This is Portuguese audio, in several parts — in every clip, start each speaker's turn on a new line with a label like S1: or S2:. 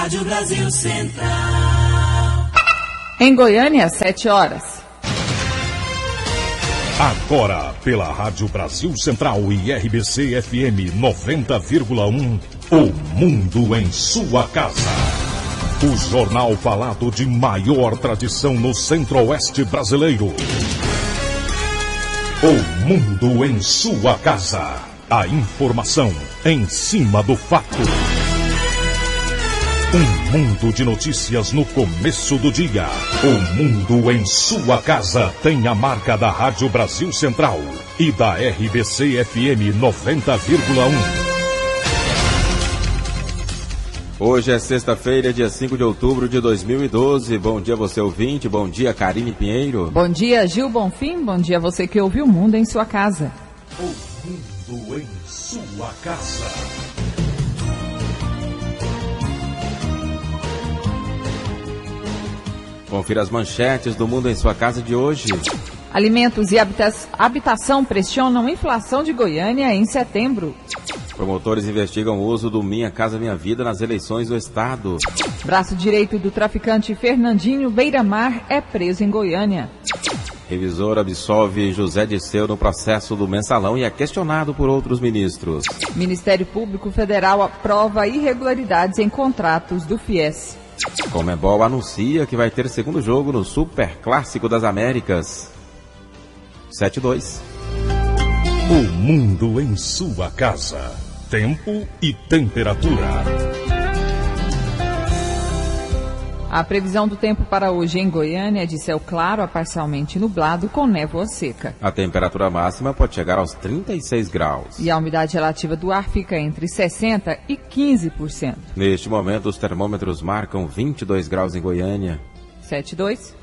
S1: Rádio Brasil Central.
S2: Em Goiânia, 7 horas.
S3: Agora, pela Rádio Brasil Central e RBC FM 90,1, O Mundo em Sua Casa. O jornal falado de maior tradição no Centro-Oeste brasileiro. O Mundo em Sua Casa. A informação em cima do fato. Um mundo de notícias no começo do dia. O Mundo em Sua Casa tem a marca da Rádio Brasil Central e da RBC FM 90,1.
S4: Hoje é sexta-feira, dia 5 de outubro de 2012. Bom dia você ouvinte, bom dia Karine Pinheiro.
S2: Bom dia Gil Bonfim, bom dia você que ouve o Mundo em Sua Casa.
S3: O Mundo em Sua Casa.
S4: Confira as manchetes do Mundo em Sua Casa de hoje.
S2: Alimentos e habitação pressionam inflação de Goiânia em setembro.
S4: Promotores investigam o uso do Minha Casa Minha Vida nas eleições do estado.
S2: Braço direito do traficante Fernandinho Beiramar é preso em Goiânia.
S4: Revisor absolve José Dirceu no processo do mensalão e é questionado por outros ministros.
S2: Ministério Público Federal aprova irregularidades em contratos do FIES.
S4: Conmebol anuncia que vai ter segundo jogo no Super Clássico das Américas. 7-2.
S3: O Mundo em Sua Casa. Tempo e temperatura.
S2: A previsão do tempo para hoje em Goiânia é de céu claro a parcialmente nublado com névoa seca.
S4: A temperatura máxima pode chegar aos 36 graus.
S2: E a umidade relativa do ar fica entre 60% e 15%.
S4: Neste momento, os termômetros marcam 22 graus em Goiânia.
S2: 7-2.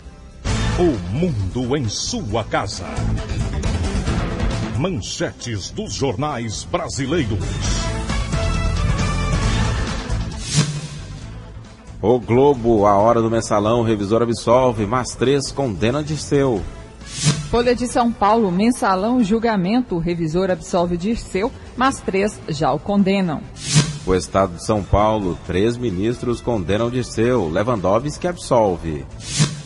S3: O Mundo em Sua Casa. Manchetes dos jornais brasileiros.
S4: O Globo, a hora do mensalão, revisor absolve, mas 3 condena Dirceu.
S2: Folha de São Paulo, mensalão, julgamento, revisor absolve Dirceu, mas 3 já o condenam.
S4: O Estado de São Paulo, 3 ministros condenam Dirceu, Lewandowski absolve.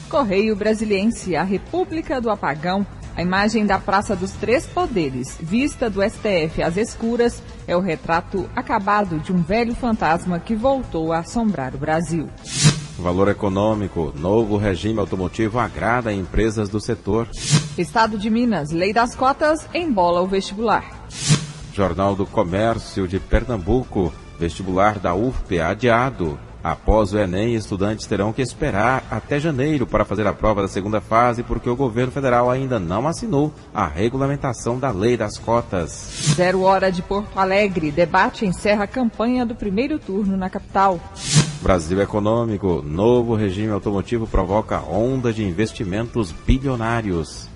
S2: Correio Brasiliense, a República do Apagão. A imagem da Praça dos Três Poderes, vista do STF às escuras, é o retrato acabado de um velho fantasma que voltou a assombrar o Brasil.
S4: Valor econômico, novo regime automotivo agrada a empresas do setor.
S2: Estado de Minas, lei das cotas embola o vestibular.
S4: Jornal do Comércio de Pernambuco, vestibular da UFPE adiado. Após o Enem, estudantes terão que esperar até janeiro para fazer a prova da segunda fase, porque o governo federal ainda não assinou a regulamentação da lei das cotas.
S2: 0 hora de Porto Alegre, debate encerra a campanha do primeiro turno na capital.
S4: Brasil Econômico, novo regime automotivo provoca onda de investimentos bilionários.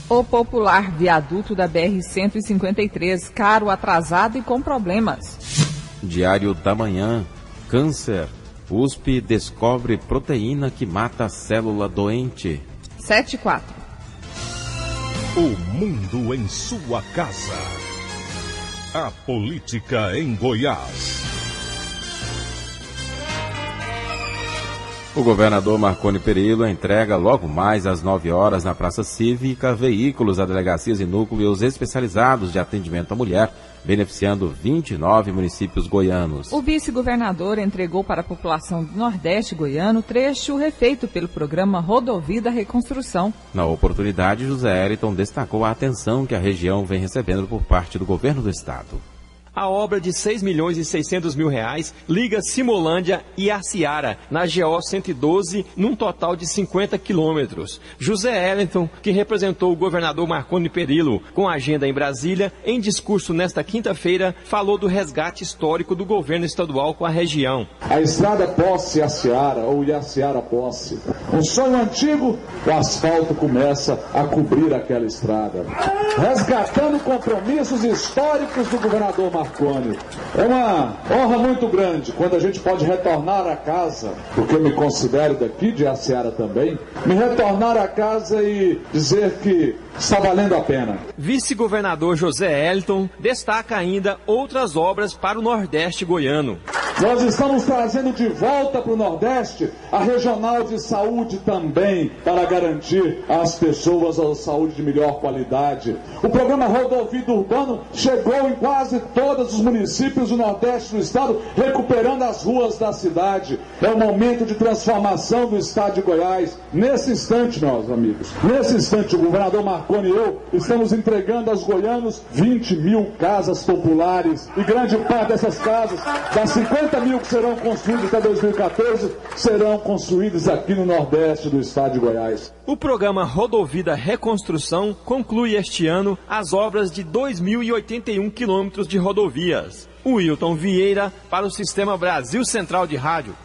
S2: O popular viaduto da BR-153, caro, atrasado e com problemas.
S4: Diário da Manhã, câncer. USP descobre proteína que mata a célula doente.
S2: 7-4.
S3: O Mundo em Sua Casa. A política em Goiás.
S4: O governador Marconi Perillo entrega logo mais às 9 horas na Praça Cívica veículos a delegacias e núcleos especializados de atendimento à mulher, beneficiando 29 municípios goianos.
S2: O vice-governador entregou para a população do Nordeste goiano trecho refeito pelo programa Rodovida Reconstrução.
S4: Na oportunidade, José Eliton destacou a atenção que a região vem recebendo por parte do governo do estado.
S5: A obra de R$6.600.000 liga Simolândia e Arciara, na GO 112, num total de 50 quilômetros. José Eliton, que representou o governador Marconi Perillo com agenda em Brasília, em discurso nesta quinta-feira, falou do resgate histórico do governo estadual com a região.
S6: A estrada Posse-Arciara, ou Arciara-Posse. Um sonho antigo, o asfalto começa a cobrir aquela estrada. Resgatando compromissos históricos do governador Marconi. É uma honra muito grande quando a gente pode retornar a casa, porque eu me considero daqui de Arciara também, me retornar a casa e dizer que está valendo a pena.
S5: Vice-governador José Eliton destaca ainda outras obras para o Nordeste goiano.
S6: Nós estamos trazendo de volta para o Nordeste a regional de saúde também, para garantir às pessoas a saúde de melhor qualidade. O programa Rodovia Urbano chegou em quase todos os municípios do Nordeste do estado, recuperando as ruas da cidade. É um momento de transformação do estado de Goiás. Nesse instante, meus amigos, nesse instante, o governador Marconi e eu estamos entregando aos goianos 20 mil casas populares, e grande parte dessas casas, das 50 mil que serão construídas até 2014, serão construídas aqui no Nordeste do estado de Goiás.
S5: O programa Rodovida Reconstrução conclui este ano as obras de 2.081 quilômetros de rodovias. Wilton Vieira para o Sistema Brasil Central de Rádio.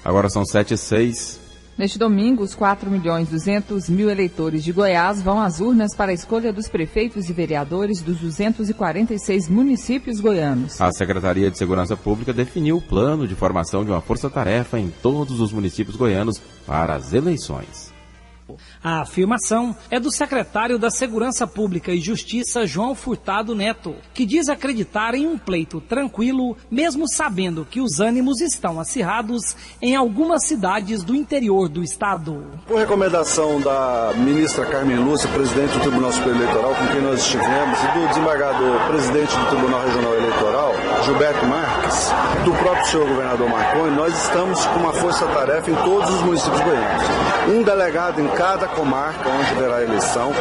S4: Agora são 7h06.
S2: Neste domingo, os 4.200.000 eleitores de Goiás vão às urnas para a escolha dos prefeitos e vereadores dos 246 municípios goianos.
S4: A Secretaria de Segurança Pública definiu o plano de formação de uma força-tarefa em todos os municípios goianos para as eleições.
S7: A afirmação é do secretário da Segurança Pública e Justiça, João Furtado Neto, que diz acreditar em um pleito tranquilo, mesmo sabendo que os ânimos estão acirrados em algumas cidades do interior do estado.
S8: Por recomendação da ministra Carmen Lúcia, presidente do Tribunal Superior Eleitoral, com quem nós estivemos, e do desembargador, presidente do Tribunal Regional Eleitoral, Gilberto Marques, do próprio senhor governador Marconi, nós estamos com uma força-tarefa em todos os municípios goianos. Um delegado em cada comarca onde haverá eleição.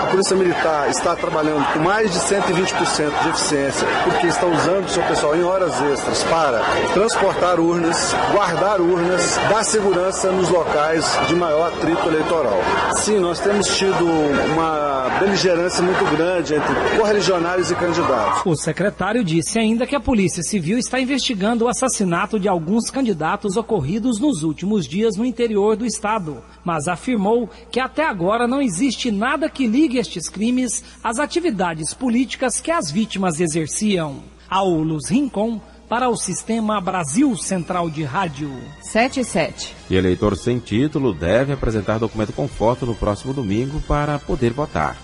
S8: A Polícia Militar está trabalhando com mais de 120% de eficiência, porque está usando o seu pessoal em horas extras para transportar urnas, guardar urnas, dar segurança nos locais de maior atrito eleitoral. Sim, nós temos tido uma beligerância muito grande entre correligionários e candidatos.
S7: O secretário disse ainda que a Polícia Civil está investigando o assassinato de alguns candidatos ocorridos nos últimos dias no interior do estado, mas afirmou que até agora não existe nada que ligue estes crimes às atividades políticas que as vítimas exerciam. Aulus Rincon, para o Sistema Brasil Central de Rádio.
S2: 7h07.
S4: E eleitor sem título deve apresentar documento com foto no próximo domingo para poder votar.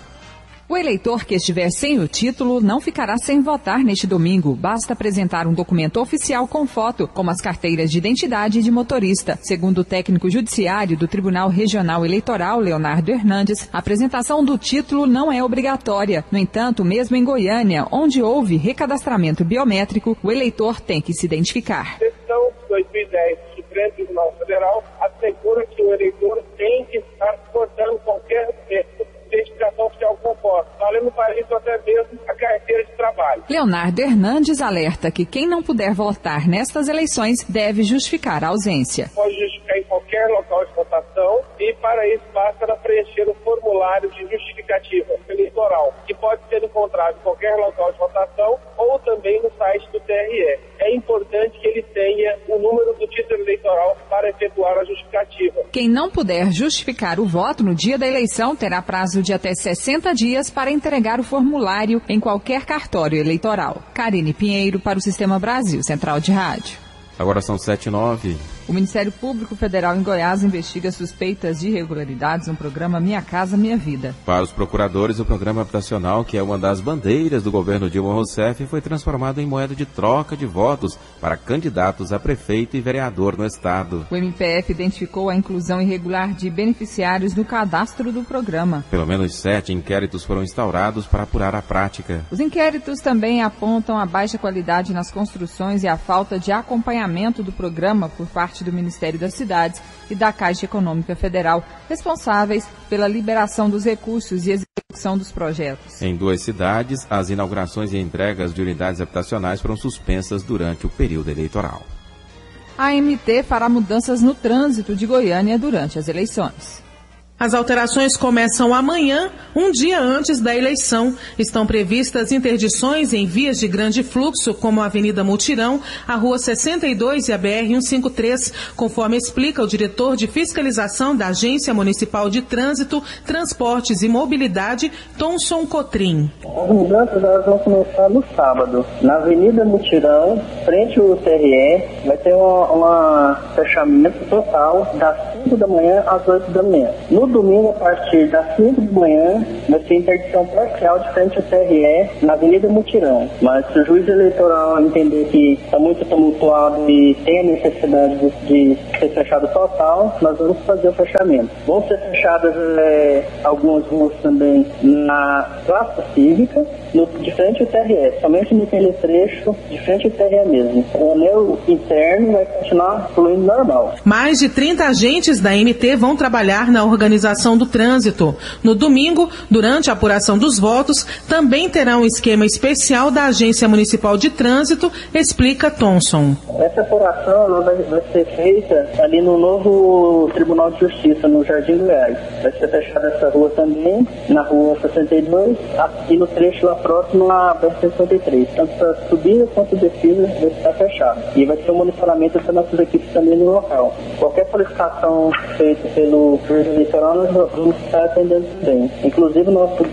S2: O eleitor que estiver sem o título não ficará sem votar neste domingo. Basta apresentar um documento oficial com foto, como as carteiras de identidade e de motorista. Segundo o técnico judiciário do Tribunal Regional Eleitoral, Leonardo Hernandes, a apresentação do título não é obrigatória. No entanto, mesmo em Goiânia, onde houve recadastramento biométrico, o eleitor tem que se identificar.
S9: A decisão de 2010 do Supremo Tribunal Federal assegura que o eleitor tem que estar portando qualquer identificação oficial com foto, valendo para isso até mesmo a carteira de trabalho.
S2: Leonardo Hernandes alerta que quem não puder votar nestas eleições deve justificar a ausência.
S9: Pode justificar em qualquer local de votação e para isso basta preencher o formulário de justificativa eleitoral, que pode ser encontrado em qualquer local de votação ou também no site do TRE. É importante que ele tenha o número do título eleitoral para efetuar a justificativa.
S2: Quem não puder justificar o voto no dia da eleição terá prazo de até 60 dias para entregar o formulário em qualquer cartório eleitoral. Karine Pinheiro para o Sistema Brasil Central de Rádio.
S4: Agora são 7h09.
S2: O Ministério Público Federal em Goiás investiga suspeitas de irregularidades no programa Minha Casa Minha Vida.
S4: Para os procuradores, o programa habitacional, que é uma das bandeiras do governo Dilma Rousseff, foi transformado em moeda de troca de votos para candidatos a prefeito e vereador no estado.
S2: O MPF identificou a inclusão irregular de beneficiários no cadastro do programa.
S4: Pelo menos 7 inquéritos foram instaurados para apurar a prática.
S2: Os inquéritos também apontam a baixa qualidade nas construções e a falta de acompanhamento do programa por parte do Ministério das Cidades e da Caixa Econômica Federal, responsáveis pela liberação dos recursos e execução dos projetos.
S4: Em 2 cidades, as inaugurações e entregas de unidades habitacionais foram suspensas durante o período eleitoral.
S2: A AMT fará mudanças no trânsito de Goiânia durante as eleições.
S10: As alterações começam amanhã, um dia antes da eleição. Estão previstas interdições em vias de grande fluxo, como a Avenida Mutirão, a Rua 62 e a BR-153, conforme explica o diretor de fiscalização da Agência Municipal de Trânsito, Transportes e Mobilidade, Thomson Cotrim.
S11: As mudanças elas vão começar no sábado. Na Avenida Mutirão, frente ao TRE, vai ter um fechamento total das 5 da manhã às 8 da manhã. No domingo, a partir das 5 da manhã, vai ser interdição parcial de frente ao TRE na Avenida Mutirão. Mas se o juiz eleitoral entender que está muito tumultuado e tem a necessidade de ser fechado total, nós vamos fazer o fechamento. Vão ser fechadas algumas ruas também na Praça Cívica, de frente ao TRE, somente naquele trecho de frente ao TRE mesmo. O anel interno vai continuar fluindo normal.
S10: Mais de 30 agentes da MT vão trabalhar na organização do trânsito. No domingo, durante a apuração dos votos, também terá um esquema especial da Agência Municipal de Trânsito, explica Thomson.
S11: Essa apuração vai ser feita ali no novo Tribunal de Justiça, no Jardim Goiás. Vai ser fechada essa rua também, na rua 62, e no trecho lá próximo à BR-63. Tanto para subida quanto descida vai estar fechado. E vai ter um monitoramento das nossas equipes também no local. Qualquer solicitação feita pelo juiz eleitoral, nós vamos estar atendendo também. Inclusive, nossos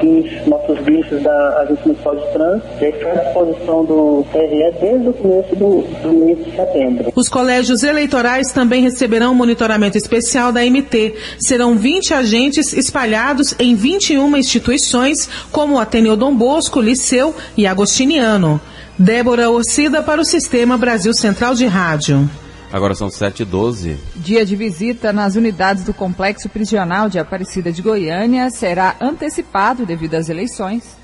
S11: guinchos da Agência Municipal de Trânsito já estão à disposição do TRE desde o começo do mês de setembro.
S10: Os colégios eleitorais também receberão monitoramento especial da MT. Serão 20 agentes espalhados em 21 instituições, como o Ateneu Dom Bosco, Liceu e Agostiniano. Débora Orcida para o Sistema Brasil Central de Rádio.
S4: Agora são 7h12.
S2: Dia de visita nas unidades do Complexo Prisional de Aparecida de Goiânia será antecipado devido às eleições.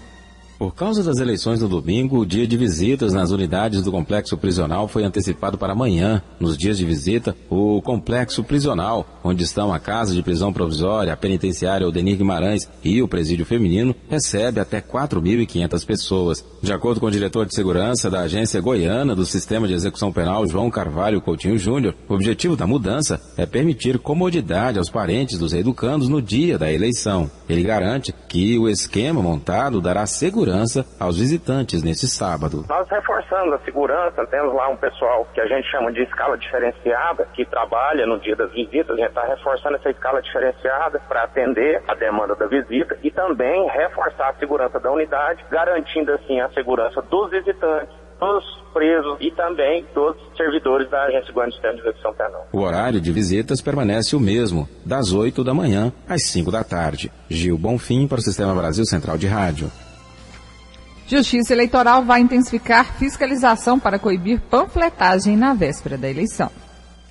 S4: Por causa das eleições no domingo, o dia de visitas nas unidades do Complexo Prisional foi antecipado para amanhã. Nos dias de visita, o Complexo Prisional, onde estão a Casa de Prisão Provisória, a Penitenciária Odenir Guimarães e o Presídio Feminino, recebe até 4.500 pessoas. De acordo com o diretor de segurança da Agência Goiana do Sistema de Execução Penal, João Carvalho Coutinho Júnior, o objetivo da mudança é permitir comodidade aos parentes dos reeducandos no dia da eleição. Ele garante que o esquema montado dará segurança aos visitantes nesse sábado.
S12: Nós reforçamos a segurança, temos lá um pessoal que a gente chama de escala diferenciada, que trabalha no dia das visitas. A gente está reforçando essa escala diferenciada para atender a demanda da visita e também reforçar a segurança da unidade, garantindo assim a segurança dos visitantes, dos presos e também dos servidores da Agência Goiana de Sistema de Execução Penal.
S4: O horário de visitas permanece o mesmo, das 8 da manhã às 5 da tarde. Gil Bonfim para o Sistema Brasil Central de Rádio.
S2: Justiça Eleitoral vai intensificar fiscalização para coibir panfletagem na véspera da eleição.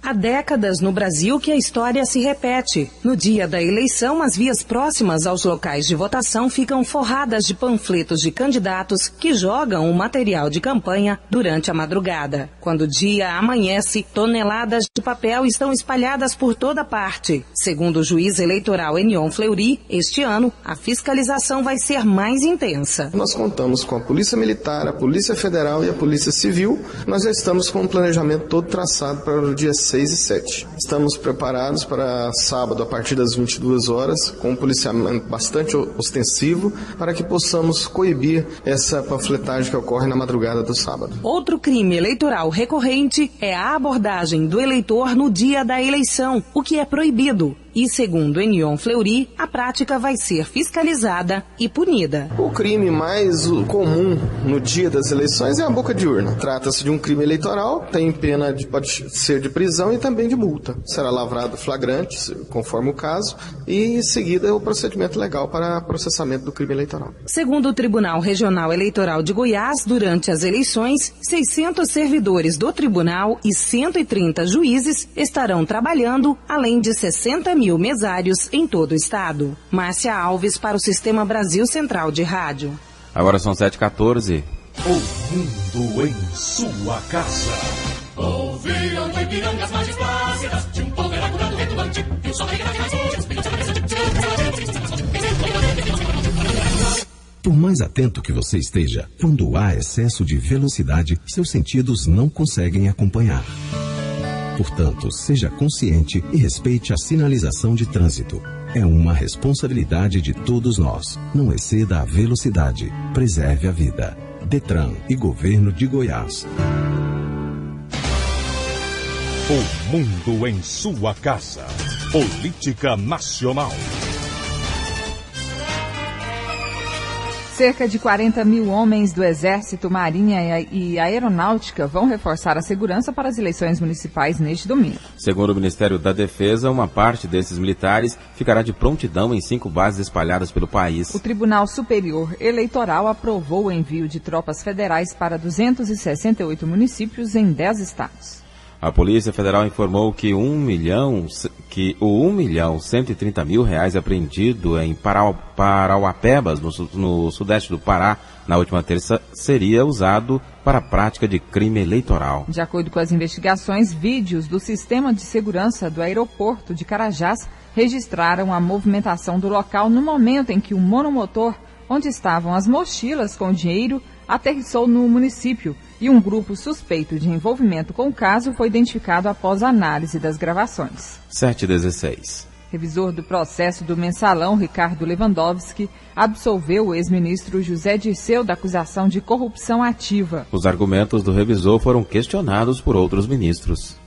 S13: Há décadas no Brasil que a história se repete. No dia da eleição, as vias próximas aos locais de votação ficam forradas de panfletos de candidatos que jogam o material de campanha durante a madrugada. Quando o dia amanhece, toneladas de papel estão espalhadas por toda parte. Segundo o juiz eleitoral Enion Fleury, este ano a fiscalização vai ser mais intensa.
S14: Nós contamos com a Polícia Militar, a Polícia Federal e a Polícia Civil. Nós já estamos com o planejamento todo traçado para o dia 6 e 7. Estamos preparados para sábado a partir das 22 horas, com um policiamento bastante ostensivo, para que possamos coibir essa panfletagem que ocorre na madrugada do sábado.
S13: Outro crime eleitoral recorrente é a abordagem do eleitor no dia da eleição, o que é proibido. E, segundo Enion Fleury, a prática vai ser fiscalizada e punida.
S14: O crime mais comum no dia das eleições é a boca de urna. Trata-se de um crime eleitoral, tem pena pode ser de prisão e também de multa. Será lavrado flagrante, conforme o caso, e em seguida o procedimento legal para processamento do crime eleitoral.
S13: Segundo o Tribunal Regional Eleitoral de Goiás, durante as eleições, 600 servidores do tribunal e 130 juízes estarão trabalhando, além de 60 mil mesários em todo o estado. Márcia Alves para o Sistema Brasil Central de Rádio.
S4: Agora são 7h14.
S3: O mundo em sua casa.
S1: Ouviram do Ipiranga as margens plácidas de um povo eracurado retumbante e o sol da
S15: Por mais atento que você esteja, quando há excesso de velocidade, seus sentidos não conseguem acompanhar. Portanto, seja consciente e respeite a sinalização de trânsito. É uma responsabilidade de todos nós. Não exceda a velocidade. Preserve a vida. Detran e Governo de Goiás.
S3: O mundo em sua casa. Política Nacional.
S2: Cerca de 40 mil homens do Exército, Marinha e Aeronáutica vão reforçar a segurança para as eleições municipais neste domingo.
S4: Segundo o Ministério da Defesa, uma parte desses militares ficará de prontidão em 5 bases espalhadas pelo país.
S2: O Tribunal Superior Eleitoral aprovou o envio de tropas federais para 268 municípios em 10 estados.
S4: A Polícia Federal informou que o R$1.130.000 apreendido em Parauapebas, no sudeste do Pará, na última terça, seria usado para a prática de crime eleitoral.
S2: De acordo com as investigações, vídeos do sistema de segurança do aeroporto de Carajás registraram a movimentação do local no momento em que o monomotor, onde estavam as mochilas com dinheiro, aterrissou no município e um grupo suspeito de envolvimento com o caso foi identificado após a análise das gravações.
S4: 7/16.
S2: Revisor do processo do mensalão, Ricardo Lewandowski, absolveu o ex-ministro José Dirceu da acusação de corrupção ativa.
S4: Os argumentos do revisor foram questionados por outros ministros.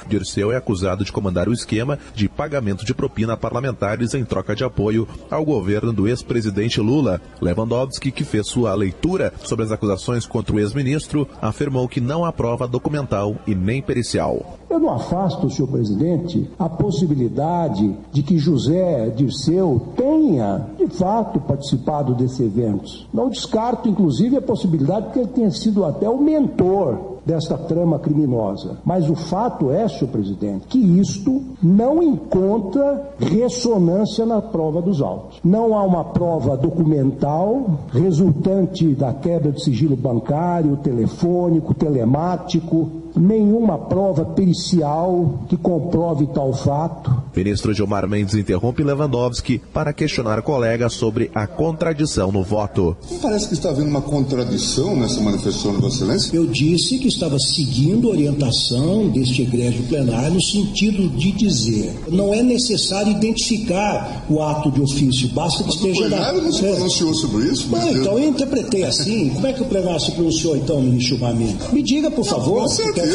S16: Dirceu é acusado de comandar o esquema de pagamento de propina a parlamentares em troca de apoio ao governo do ex-presidente Lula. Lewandowski, que fez sua leitura sobre as acusações contra o ex-ministro, afirmou que não há prova documental e nem pericial.
S17: Eu não afasto, senhor presidente, a possibilidade de que José Dirceu tenha, de fato, participado desses eventos. Não descarto, inclusive, a possibilidade de que ele tenha sido até o mentor desta trama criminosa. Mas o fato é, senhor presidente, que isto não encontra ressonância na prova dos autos. Não há uma prova documental resultante da quebra de sigilo bancário, telefônico, telemático, nenhuma prova pericial que comprove tal fato.
S16: Ministro Gilmar Mendes interrompe Lewandowski para questionar colega sobre a contradição no voto.
S18: Parece que está havendo uma contradição nessa manifestação de Vossa Excelência.
S17: Eu disse que estava seguindo a orientação deste egrégio plenário no sentido de dizer: não é necessário identificar o ato de ofício, basta que esteja na...
S18: não se pronunciou sobre isso?
S17: Então eu interpretei assim. Como é que o plenário se pronunciou então, ministro Gilmar Mendes? Me diga, por favor.
S18: Com certeza,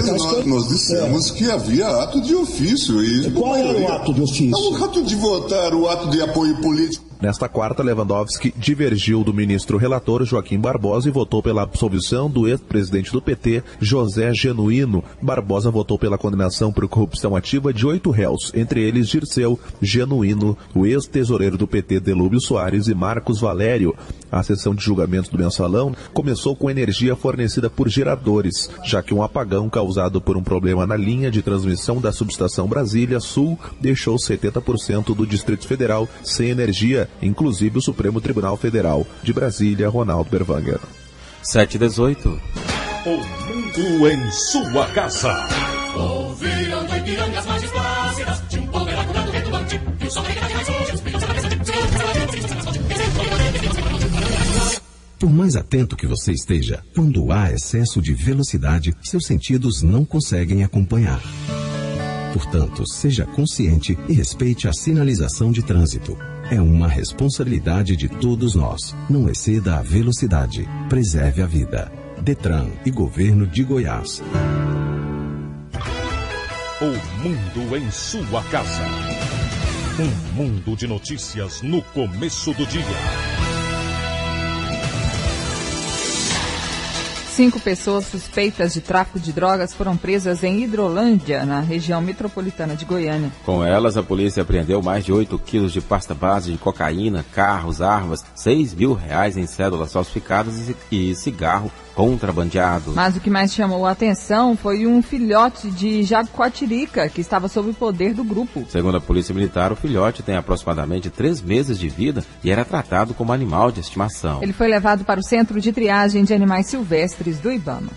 S18: nós dissemos que havia ato de ofício. E
S17: qual era o ato de ofício?
S18: O ato de votar, o ato de apoio político.
S16: Nesta quarta, Lewandowski divergiu do ministro relator Joaquim Barbosa e votou pela absolvição do ex-presidente do PT, José Genuíno. Barbosa votou pela condenação por corrupção ativa de 8 réus, entre eles Dirceu, Genuíno, o ex-tesoureiro do PT, Delúbio Soares, e Marcos Valério. A sessão de julgamento do mensalão começou com energia fornecida por geradores, já que um apagão causado por um problema na linha de transmissão da subestação Brasília Sul deixou 70% do Distrito Federal sem energia, inclusive o Supremo Tribunal Federal. De Brasília, Ronaldo Berwanger.
S4: 7/18.
S3: O mundo em sua casa.
S1: Ouviram do Ipiranga as margens plácidas de um povo curado retumbante e o sol que mais últimos brilhos na cabeça.
S15: Por mais atento que você esteja, quando há excesso de velocidade, seus sentidos não conseguem acompanhar. Portanto, seja consciente e respeite a sinalização de trânsito. É uma responsabilidade de todos nós. Não exceda a velocidade. Preserve a vida. Detran e Governo de Goiás.
S3: O mundo em sua casa. Um mundo de notícias no começo do dia.
S2: 5 pessoas suspeitas de tráfico de drogas foram presas em Hidrolândia, na região metropolitana de Goiânia.
S4: Com elas, a polícia apreendeu mais de 8 quilos de pasta base de cocaína, carros, armas, R$6.000 em cédulas falsificadas e cigarro contrabandeado.
S2: Mas o que mais chamou a atenção foi um filhote de jaguatirica que estava sob o poder do grupo.
S4: Segundo a polícia militar, o filhote tem aproximadamente 3 meses de vida e era tratado como animal de estimação.
S2: Ele foi levado para o Centro de Triagem de Animais Silvestres do Ibama.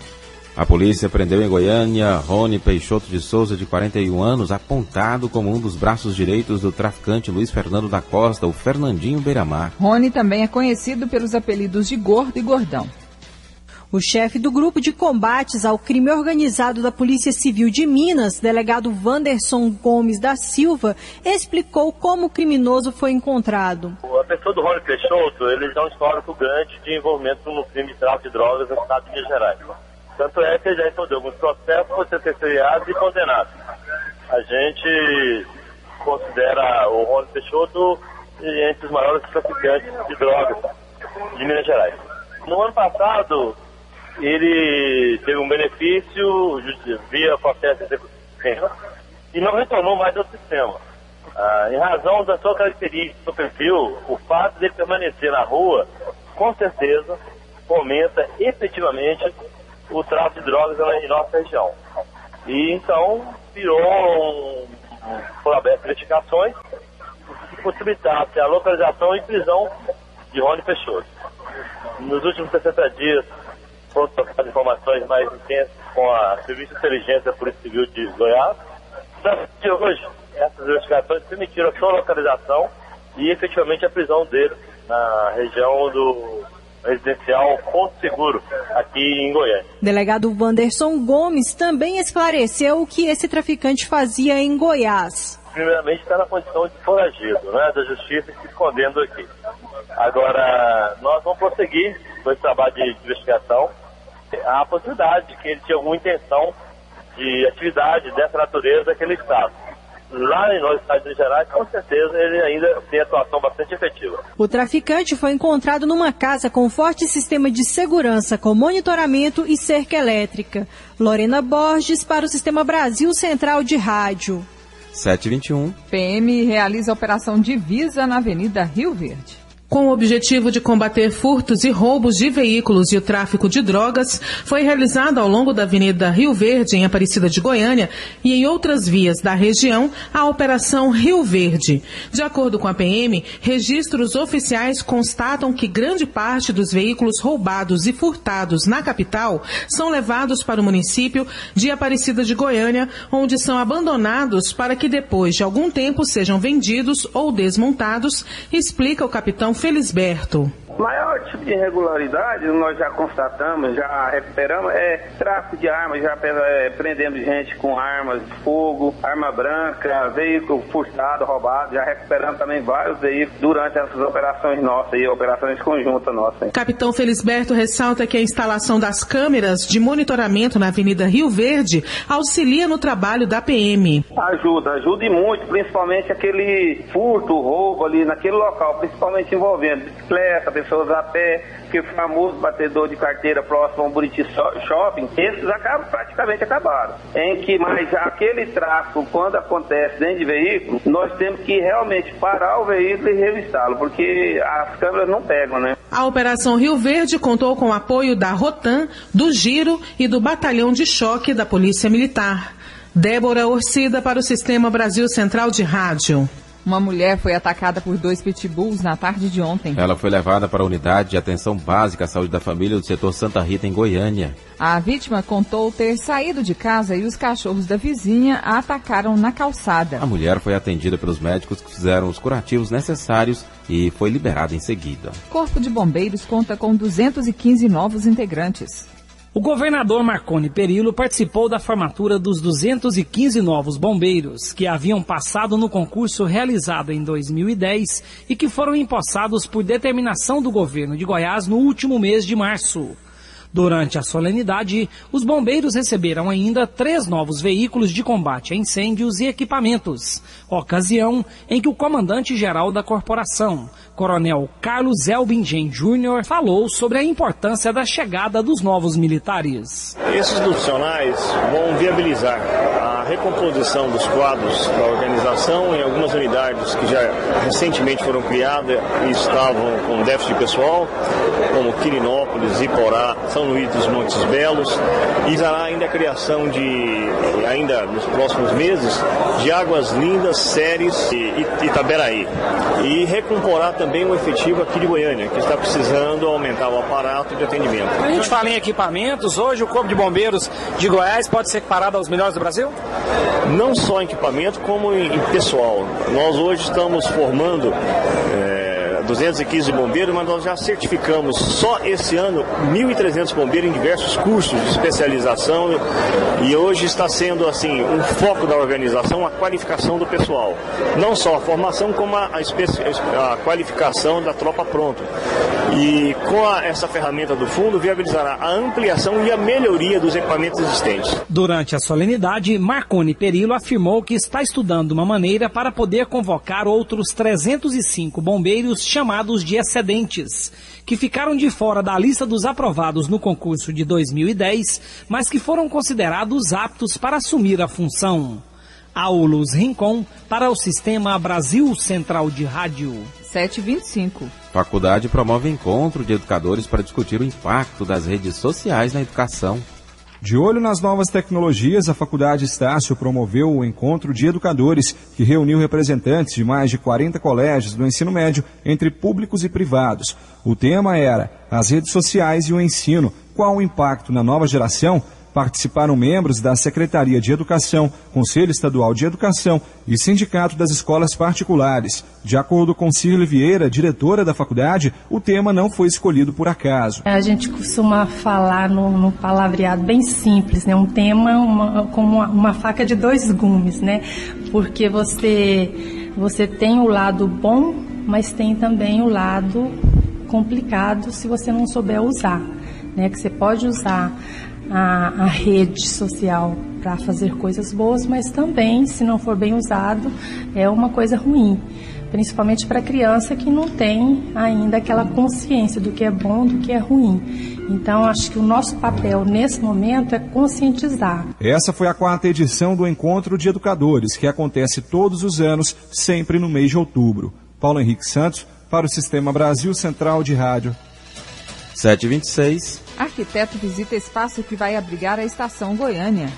S4: A polícia prendeu em Goiânia Rony Peixoto de Souza, de 41 anos, apontado como um dos braços direitos do traficante Luiz Fernando da Costa, o Fernandinho Beiramar.
S2: Rony também é conhecido pelos apelidos de Gordo e Gordão.
S19: O chefe do grupo de combates ao crime organizado da Polícia Civil de Minas, delegado Wanderson Gomes da Silva, explicou como o criminoso foi encontrado.
S20: A pessoa do Rony Peixoto, ele tem um histórico grande de envolvimento no crime de tráfico de drogas no estado de Minas Gerais. Tanto é que ele já respondeu alguns processos por ser terceiriado e condenado. A gente considera o Rony Peixoto entre os maiores traficantes de drogas de Minas Gerais. No ano passado, ele teve um benefício via processo executivo e não retornou mais ao sistema. Em razão da sua característica, do perfil, o fato de ele permanecer na rua, com certeza, fomenta efetivamente o tráfico de drogas em nossa região. E então virou foram abertas investigações que possibilitasse a localização e prisão de Rony Peixoto. Nos últimos 60 dias foram trocadas informações mais intensas com a Serviço de Inteligência da Polícia Civil de Goiás. De hoje, essas investigações permitiram a sua localização e efetivamente a prisão dele na região do residencial Ponto Seguro, aqui em Goiânia.
S19: Delegado Wanderson Gomes também esclareceu o que esse traficante fazia em Goiás.
S20: Primeiramente está na condição de foragido, né, da justiça, se escondendo aqui. Agora, nós vamos prosseguir com esse trabalho de investigação. Há a possibilidade de que ele tinha alguma intenção de atividade dessa natureza daquele estado. Lá no estado de Minas Gerais, com certeza, ele ainda tem atuação bastante efetiva.
S19: O traficante foi encontrado numa casa com forte sistema de segurança, com monitoramento e cerca elétrica. Lorena Borges para o Sistema Brasil Central de Rádio.
S4: 7h21.
S2: PM realiza operação divisa na Avenida Rio Verde.
S10: Com o objetivo de combater furtos e roubos de veículos e o tráfico de drogas, foi realizada ao longo da Avenida Rio Verde, em Aparecida de Goiânia, e em outras vias da região, a Operação Rio Verde. De acordo com a PM, registros oficiais constatam que grande parte dos veículos roubados e furtados na capital são levados para o município de Aparecida de Goiânia, onde são abandonados para que depois de algum tempo sejam vendidos ou desmontados, explica o capitão Felisberto.
S21: O maior tipo de irregularidade nós já constatamos, já recuperamos, é tráfico de armas, já prendemos gente com armas de fogo, arma branca, veículo furtado, roubado, já recuperamos também vários veículos durante essas operações nossas e operações conjuntas nossas.
S10: Capitão Felisberto ressalta que a instalação das câmeras de monitoramento na Avenida Rio Verde auxilia no trabalho da PM.
S21: Ajuda e muito, principalmente aquele furto, roubo ali naquele local, principalmente envolvendo bicicleta, pessoas a pé, que o famoso batedor de carteira próximo ao Buriti Shopping, esses praticamente acabaram. Mas aquele tráfego, quando acontece dentro de veículo, nós temos que realmente parar o veículo e revistá-lo, porque as câmeras não pegam, né?
S10: A Operação Rio Verde contou com o apoio da Rotan, do Giro e do Batalhão de Choque da Polícia Militar. Débora Orcida para o Sistema Brasil Central de Rádio.
S2: Uma mulher foi atacada por 2 pitbulls na tarde de ontem.
S4: Ela foi levada para a unidade de atenção básica à saúde da família do setor Santa Rita, em Goiânia.
S2: A vítima contou ter saído de casa e os cachorros da vizinha a atacaram na calçada.
S4: A mulher foi atendida pelos médicos que fizeram os curativos necessários e foi liberada em seguida.
S2: O Corpo de Bombeiros conta com 215 novos integrantes.
S7: O governador Marconi Perillo participou da formatura dos 215 novos bombeiros que haviam passado no concurso realizado em 2010 e que foram empossados por determinação do governo de Goiás no último mês de março. Durante a solenidade, os bombeiros receberam ainda 3 novos veículos de combate a incêndios e equipamentos, ocasião em que o comandante-geral da corporação, Coronel Carlos Elbingen Júnior, falou sobre a importância da chegada dos novos militares.
S22: Esses profissionais vão viabilizar a recomposição dos quadros da organização em algumas unidades que já recentemente foram criadas e estavam com déficit de pessoal, como Quirinópolis, Iporá, São Luís dos Montes Belos, e dará ainda a criação ainda nos próximos meses, de Águas Lindas, Séries e Itaberaí. E recomporá também o efetivo aqui de Goiânia, que está precisando aumentar o aparato de atendimento.
S7: A gente fala em equipamentos, hoje o Corpo de Bombeiros de Goiás pode ser equiparado aos melhores do Brasil?
S22: Não só em equipamento, como em pessoal. Nós hoje estamos formando 215 bombeiros, mas nós já certificamos só esse ano 1.300 bombeiros em diversos cursos de especialização, e hoje está sendo assim um foco da organização a qualificação do pessoal, não só a formação como a qualificação da tropa pronta. E com essa ferramenta do fundo viabilizará a ampliação e a melhoria dos equipamentos existentes.
S7: Durante a solenidade, Marconi Perillo afirmou que está estudando uma maneira para poder convocar outros 305 bombeiros chamados de excedentes, que ficaram de fora da lista dos aprovados no concurso de 2010, mas que foram considerados aptos para assumir a função. Aulus Rincon, para o Sistema Brasil Central de Rádio.
S2: 7h25.
S4: Faculdade promove encontro de educadores para discutir o impacto das redes sociais na educação.
S5: De olho nas novas tecnologias, a Faculdade Estácio promoveu o encontro de educadores, que reuniu representantes de mais de 40 colégios do ensino médio, entre públicos e privados. O tema era as redes sociais e o ensino, qual o impacto na nova geração? Participaram membros da Secretaria de Educação, Conselho Estadual de Educação e Sindicato das Escolas Particulares. De acordo com Cirle Vieira, diretora da faculdade, o tema não foi escolhido por acaso.
S6: A gente costuma falar no palavreado bem simples, né? Um tema como uma faca de dois gumes, né? Porque você tem o lado bom, mas tem também o lado complicado se você não souber usar, né? Que você pode usar a rede social para fazer coisas boas, mas também, se não for bem usado, é uma coisa ruim, principalmente para criança que não tem ainda aquela consciência do que é bom, do que é ruim. Então, acho que o nosso papel nesse momento é conscientizar.
S5: Essa foi a 4ª edição do Encontro de Educadores, que acontece todos os anos, sempre no mês de outubro. Paulo Henrique Santos, para o Sistema Brasil Central de Rádio.
S4: 7h26.
S2: Arquiteto visita espaço que vai abrigar a Estação Goiânia.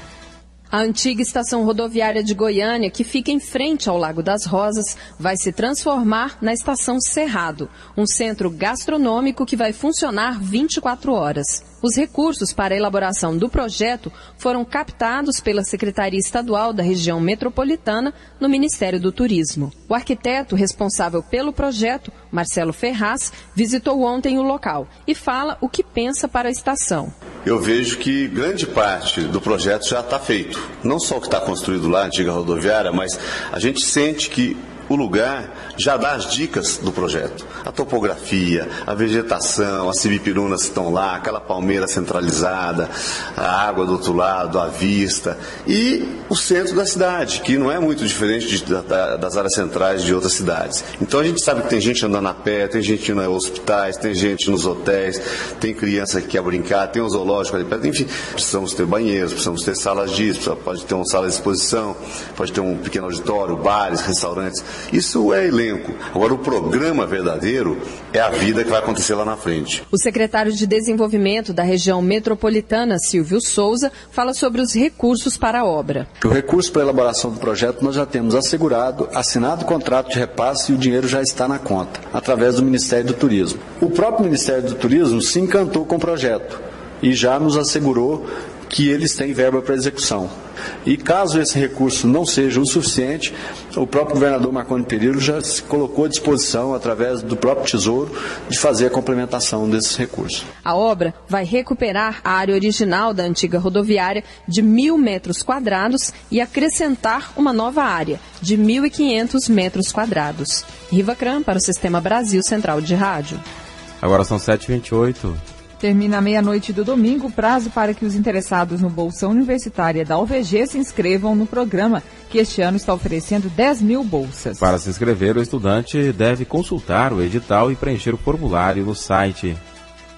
S23: A antiga estação rodoviária de Goiânia, que fica em frente ao Lago das Rosas, vai se transformar na Estação Cerrado, um centro gastronômico que vai funcionar 24 horas. Os recursos para a elaboração do projeto foram captados pela Secretaria Estadual da Região Metropolitana no Ministério do Turismo. O arquiteto responsável pelo projeto, Marcelo Ferraz, visitou ontem o local e fala o que pensa para a estação.
S24: Eu vejo que grande parte do projeto já está feito. Não só o que está construído lá, a antiga rodoviária, mas a gente sente que o lugar já dá as dicas do projeto. A topografia, a vegetação, as cibipirunas que estão lá, aquela palmeira centralizada, a água do outro lado, a vista e o centro da cidade, que não é muito diferente das áreas centrais de outras cidades. Então a gente sabe que tem gente andando a pé, tem gente nos hospitais, tem gente nos hotéis, tem criança que quer brincar, tem um zoológico ali perto, enfim. Precisamos ter banheiros, precisamos ter salas disso, pode ter uma sala de exposição, pode ter um pequeno auditório, bares, restaurantes. Isso é elenco. Agora, o programa verdadeiro é a vida que vai acontecer lá na frente.
S23: O secretário de Desenvolvimento da região metropolitana, Silvio Souza, fala sobre os recursos para a obra.
S25: O recurso para a elaboração do projeto nós já temos assegurado, assinado o contrato de repasse e o dinheiro já está na conta, através do Ministério do Turismo. O próprio Ministério do Turismo se encantou com o projeto e já nos assegurou que eles têm verba para execução. E caso esse recurso não seja o suficiente, o próprio governador Marconi Perillo já se colocou à disposição, através do próprio Tesouro, de fazer a complementação desses recursos.
S23: A obra vai recuperar a área original da antiga rodoviária de 1.000 metros quadrados e acrescentar uma nova área de 1.500 metros quadrados. Riva Cram para o Sistema Brasil Central de Rádio.
S4: Agora são 7h28.
S2: Termina a meia-noite do domingo o prazo para que os interessados no Bolsa Universitária da UVG se inscrevam no programa, que este ano está oferecendo 10.000 bolsas.
S4: Para se inscrever, o estudante deve consultar o edital e preencher o formulário no site.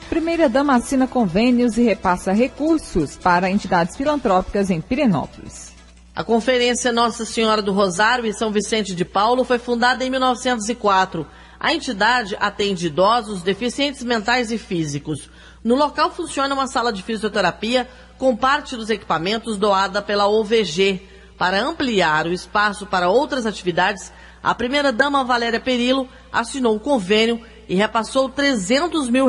S2: Primeira-dama assina convênios e repassa recursos para entidades filantrópicas em Pirenópolis.
S26: A Conferência Nossa Senhora do Rosário em São Vicente de Paulo foi fundada em 1904. A entidade atende idosos, deficientes mentais e físicos. No local funciona uma sala de fisioterapia com parte dos equipamentos doada pela OVG. Para ampliar o espaço para outras atividades, a primeira-dama Valéria Perillo assinou o convênio e repassou R$300 mil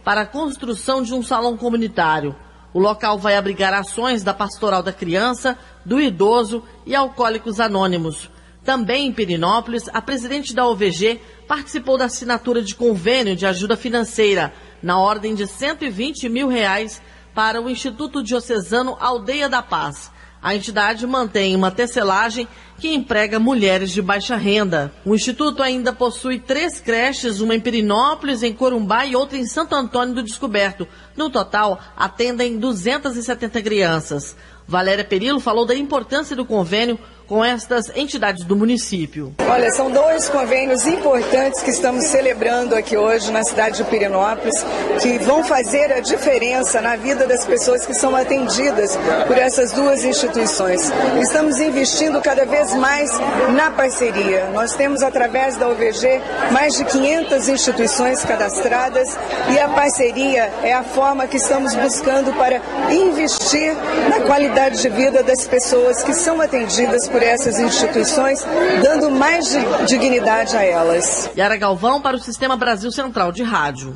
S26: para a construção de um salão comunitário. O local vai abrigar ações da Pastoral da Criança, do Idoso e Alcoólicos Anônimos. Também em Pirenópolis, a presidente da OVG participou da assinatura de convênio de ajuda financeira, na ordem de R$120 mil para o Instituto Diocesano Aldeia da Paz. A entidade mantém uma tecelagem que emprega mulheres de baixa renda. O Instituto ainda possui 3 creches, uma em Pirenópolis, em Corumbá e outra em Santo Antônio do Descoberto. No total, atendem 270 crianças. Valéria Perillo falou da importância do convênio com estas entidades do município.
S8: Olha, são 2 convênios importantes que estamos celebrando aqui hoje na cidade de Pirenópolis, que vão fazer a diferença na vida das pessoas que são atendidas por essas 2 instituições. Estamos investindo cada vez mais na parceria. Nós temos, através da OVG, mais de 500 instituições cadastradas e a parceria é a forma que estamos buscando para investir na qualidade de vida das pessoas que são atendidas por essas instituições, dando mais dignidade a elas.
S26: Yara Galvão para o Sistema Brasil Central de Rádio.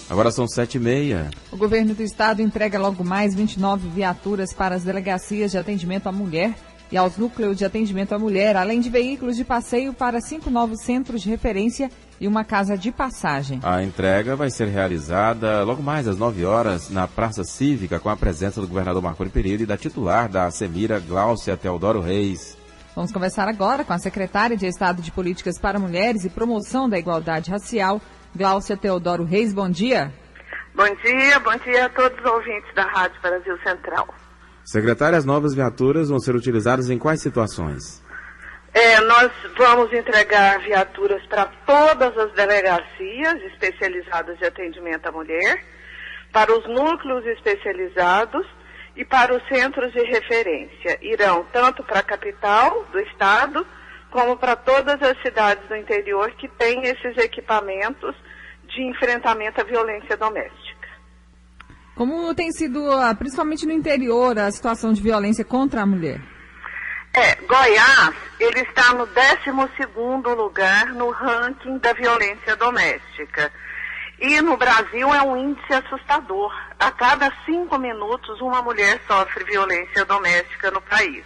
S4: Agora são 7h30.
S2: O governo do estado entrega logo mais 29 viaturas para as delegacias de atendimento à mulher e aos núcleos de atendimento à mulher, além de veículos de passeio para 5 novos centros de referência e uma casa de passagem.
S4: A entrega vai ser realizada logo mais às 9 horas na Praça Cívica, com a presença do governador Marconi Perillo e da titular da Semira, Gláucia Teodoro Reis.
S2: Vamos conversar agora com a secretária de Estado de Políticas para Mulheres e Promoção da Igualdade Racial, Gláucia Teodoro Reis. Bom dia.
S9: Bom dia a todos os ouvintes da Rádio Brasil Central.
S4: Secretária, as novas viaturas vão ser utilizadas em quais situações?
S9: Nós vamos entregar viaturas para todas as delegacias especializadas de atendimento à mulher, para os núcleos especializados e para os centros de referência. Irão tanto para a capital do estado, como para todas as cidades do interior que têm esses equipamentos de enfrentamento à violência doméstica.
S2: Como tem sido, principalmente no interior, a situação de violência contra a mulher?
S9: Goiás, ele está no 12º lugar no ranking da violência doméstica. E no Brasil é um índice assustador. A cada 5 minutos, uma mulher sofre violência doméstica no país.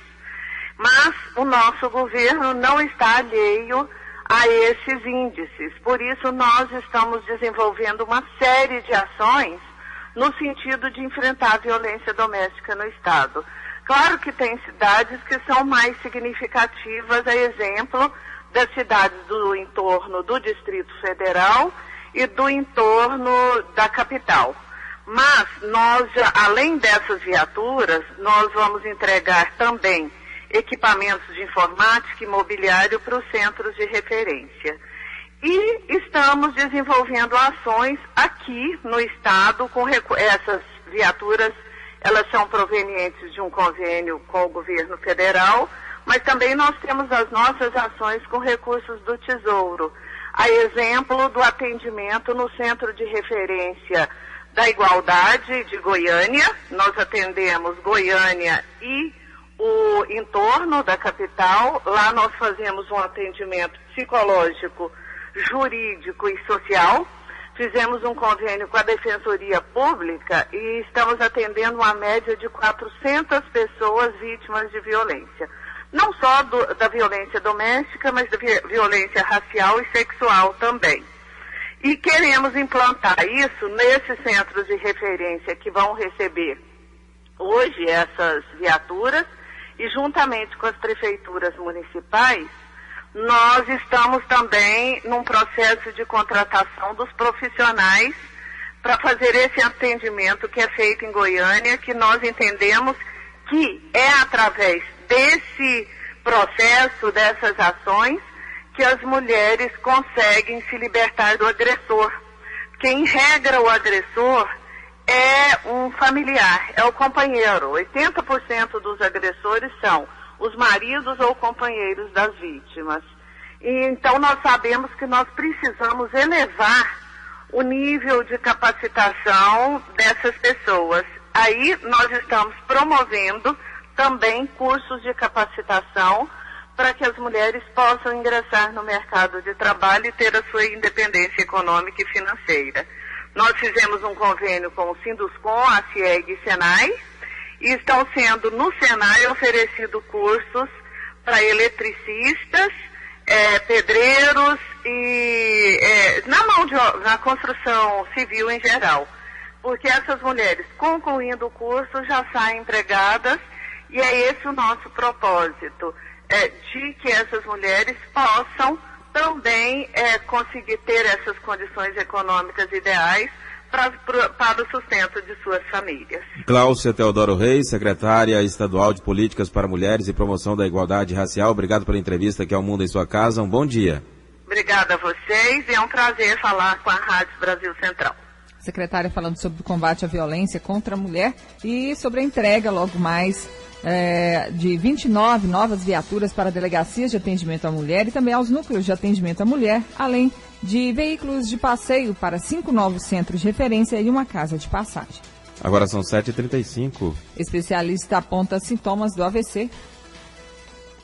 S9: Mas o nosso governo não está alheio a esses índices. Por isso, nós estamos desenvolvendo uma série de ações no sentido de enfrentar a violência doméstica no estado. Claro que tem cidades que são mais significativas, a exemplo das cidades do entorno do Distrito Federal e do entorno da capital. Mas nós, além dessas viaturas, nós vamos entregar também equipamentos de informática e mobiliário para os centros de referência. E estamos desenvolvendo ações aqui no estado com essas viaturas. Elas são provenientes de um convênio com o governo federal, mas também nós temos as nossas ações com recursos do Tesouro. A exemplo do atendimento no Centro de Referência da Igualdade de Goiânia. Nós atendemos Goiânia e o entorno da capital. Lá nós fazemos um atendimento psicológico, jurídico e social. Fizemos um convênio com a Defensoria Pública e estamos atendendo uma média de 400 pessoas vítimas de violência. Não só da violência doméstica, mas da violência racial e sexual também. E queremos implantar isso nesses centros de referência que vão receber hoje essas viaturas e juntamente com as prefeituras municipais, nós estamos também num processo de contratação dos profissionais para fazer esse atendimento que é feito em Goiânia, que nós entendemos que é através desse processo, dessas ações, que as mulheres conseguem se libertar do agressor. Porque, em regra, o agressor é um familiar, é o companheiro. 80% dos agressores são os maridos ou companheiros das vítimas. E, então nós sabemos que nós precisamos elevar o nível de capacitação dessas pessoas. Aí nós estamos promovendo também cursos de capacitação para que as mulheres possam ingressar no mercado de trabalho e ter a sua independência econômica e financeira. Nós fizemos um convênio com o Sinduscom, a CIEG e Senai, e estão sendo no Senai oferecidos cursos para eletricistas, pedreiros e na construção civil em geral. Porque essas mulheres, concluindo o curso, já saem empregadas e é esse o nosso propósito, de que essas mulheres possam também conseguir ter essas condições econômicas ideais para o sustento de suas famílias.
S4: Cláudia Teodoro Reis, secretária estadual de Políticas para Mulheres e Promoção da Igualdade Racial, obrigado pela entrevista aqui ao Mundo em Sua Casa, um bom dia.
S9: Obrigada a vocês e é um prazer falar com a Rádio Brasil Central.
S2: Secretária falando sobre o combate à violência contra a mulher e sobre a entrega logo mais de 29 novas viaturas para delegacias de atendimento à mulher e também aos núcleos de atendimento à mulher, além de veículos de passeio para 5 novos centros de referência e uma casa de passagem.
S4: Agora são 7h35.
S2: Especialista aponta sintomas do AVC.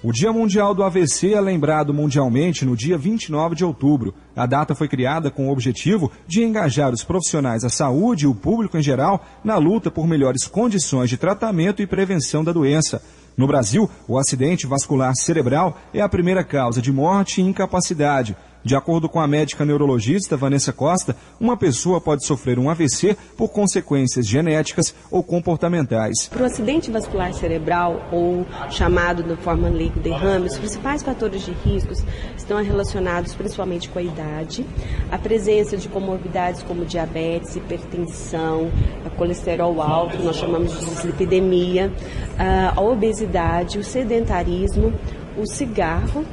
S5: O Dia Mundial do AVC é lembrado mundialmente no dia 29 de outubro. A data foi criada com o objetivo de engajar os profissionais da saúde e o público em geral na luta por melhores condições de tratamento e prevenção da doença. No Brasil, o acidente vascular cerebral é a primeira causa de morte e incapacidade. De acordo com a médica neurologista Vanessa Costa, uma pessoa pode sofrer um AVC por consequências genéticas ou comportamentais.
S11: Para o acidente vascular cerebral, ou chamado de forma leiga derrame, os principais fatores de riscos estão relacionados principalmente com a idade, a presença de comorbidades como diabetes, hipertensão, colesterol alto, nós chamamos de dislipidemia, a obesidade, o sedentarismo, o cigarro,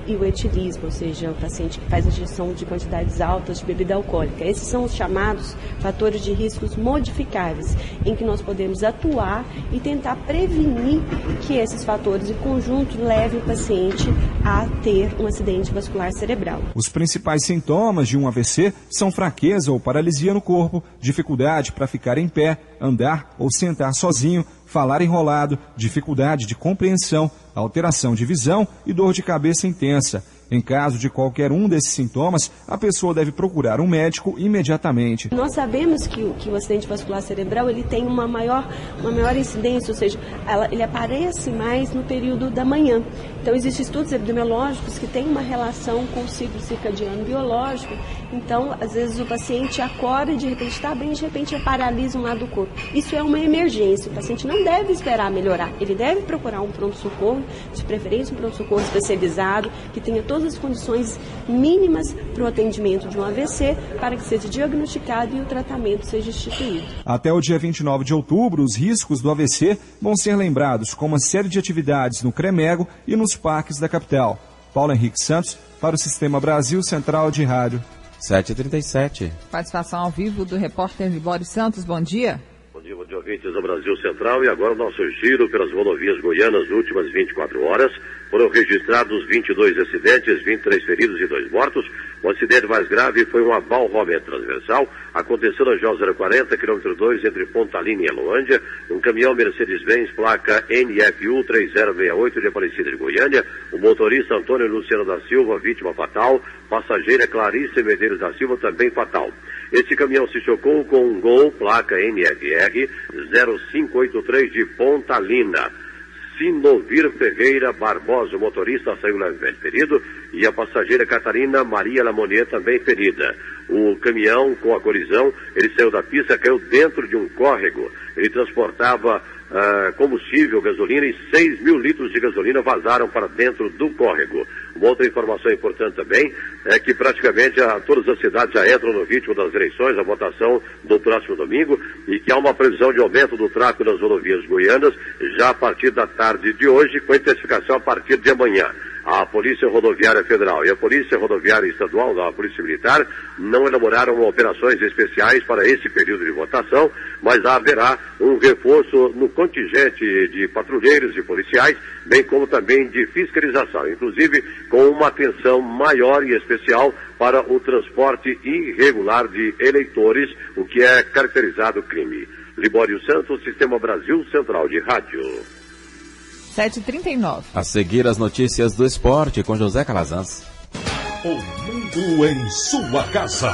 S11: e o etilismo, ou seja, o paciente que faz ingestão de quantidades altas de bebida alcoólica. Esses são os chamados fatores de riscos modificáveis, em que nós podemos atuar e tentar prevenir que esses fatores em conjunto levem o paciente a ter um acidente vascular cerebral.
S5: Os principais sintomas de um AVC são fraqueza ou paralisia no corpo, dificuldade para ficar em pé, andar ou sentar sozinho, falar enrolado, dificuldade de compreensão, alteração de visão e dor de cabeça intensa. Em caso de qualquer um desses sintomas, a pessoa deve procurar um médico imediatamente.
S11: Nós sabemos que o acidente vascular cerebral ele tem uma maior incidência, ou seja, ele aparece mais no período da manhã. Então, existem estudos epidemiológicos que têm uma relação com o ciclo circadiano biológico. Então, às vezes o paciente acorda e de repente está bem, de repente paralisa um lado do corpo. Isso é uma emergência. O paciente não deve esperar melhorar. Ele deve procurar um pronto-socorro, de preferência um pronto-socorro especializado, que tenha todas as condições mínimas para o atendimento de um AVC, para que seja diagnosticado e o tratamento seja instituído.
S5: Até o dia 29 de outubro, os riscos do AVC vão ser lembrados com uma série de atividades no CREMEGO e nos parques da capital. Paulo Henrique Santos, para o Sistema Brasil Central de Rádio.
S4: 7h37.
S2: Participação ao vivo do repórter Libório Santos, bom dia.
S12: Bom dia, ouvintes do Brasil Central. E agora o nosso giro pelas rodovias goianas, nas últimas 24 horas. Foram registrados 22 acidentes, 23 feridos e 2 mortos. O acidente mais grave foi um abalroamento transversal. Aconteceu na J040, quilômetro 2, entre Pontalina e Aloândia. Um caminhão Mercedes-Benz, placa NFU 3068 de Aparecida de Goiânia. O motorista Antônio Luciano da Silva, vítima fatal. Passageira Clarice Medeiros da Silva, também fatal. Esse caminhão se chocou com um Gol, placa NFR 0583 de Pontalina. Sinovir Ferreira Barbosa, o motorista, saiu levemente ferido, e a passageira Catarina Maria Lamonier também ferida. O caminhão, com a colisão, ele saiu da pista, caiu dentro de um córrego. Ele transportava combustível, gasolina, e 6 mil litros de gasolina vazaram para dentro do córrego. Uma outra informação importante também é que praticamente todas as cidades já entram no ritmo das eleições, a votação do próximo domingo, e que há uma previsão de aumento do tráfego nas rodovias goianas já a partir da tarde de hoje, com intensificação a partir de amanhã. A Polícia Rodoviária Federal e a Polícia Rodoviária Estadual, da Polícia Militar, não elaboraram operações especiais para esse período de votação, mas haverá um reforço no contingente de patrulheiros e policiais, bem como também de fiscalização, inclusive com uma atenção maior e especial para o transporte irregular de eleitores, o que é caracterizado crime. Libório Santos, Sistema Brasil Central de Rádio.
S2: 7h39.
S4: A seguir as notícias do esporte com José Calazans.
S3: O mundo em sua casa.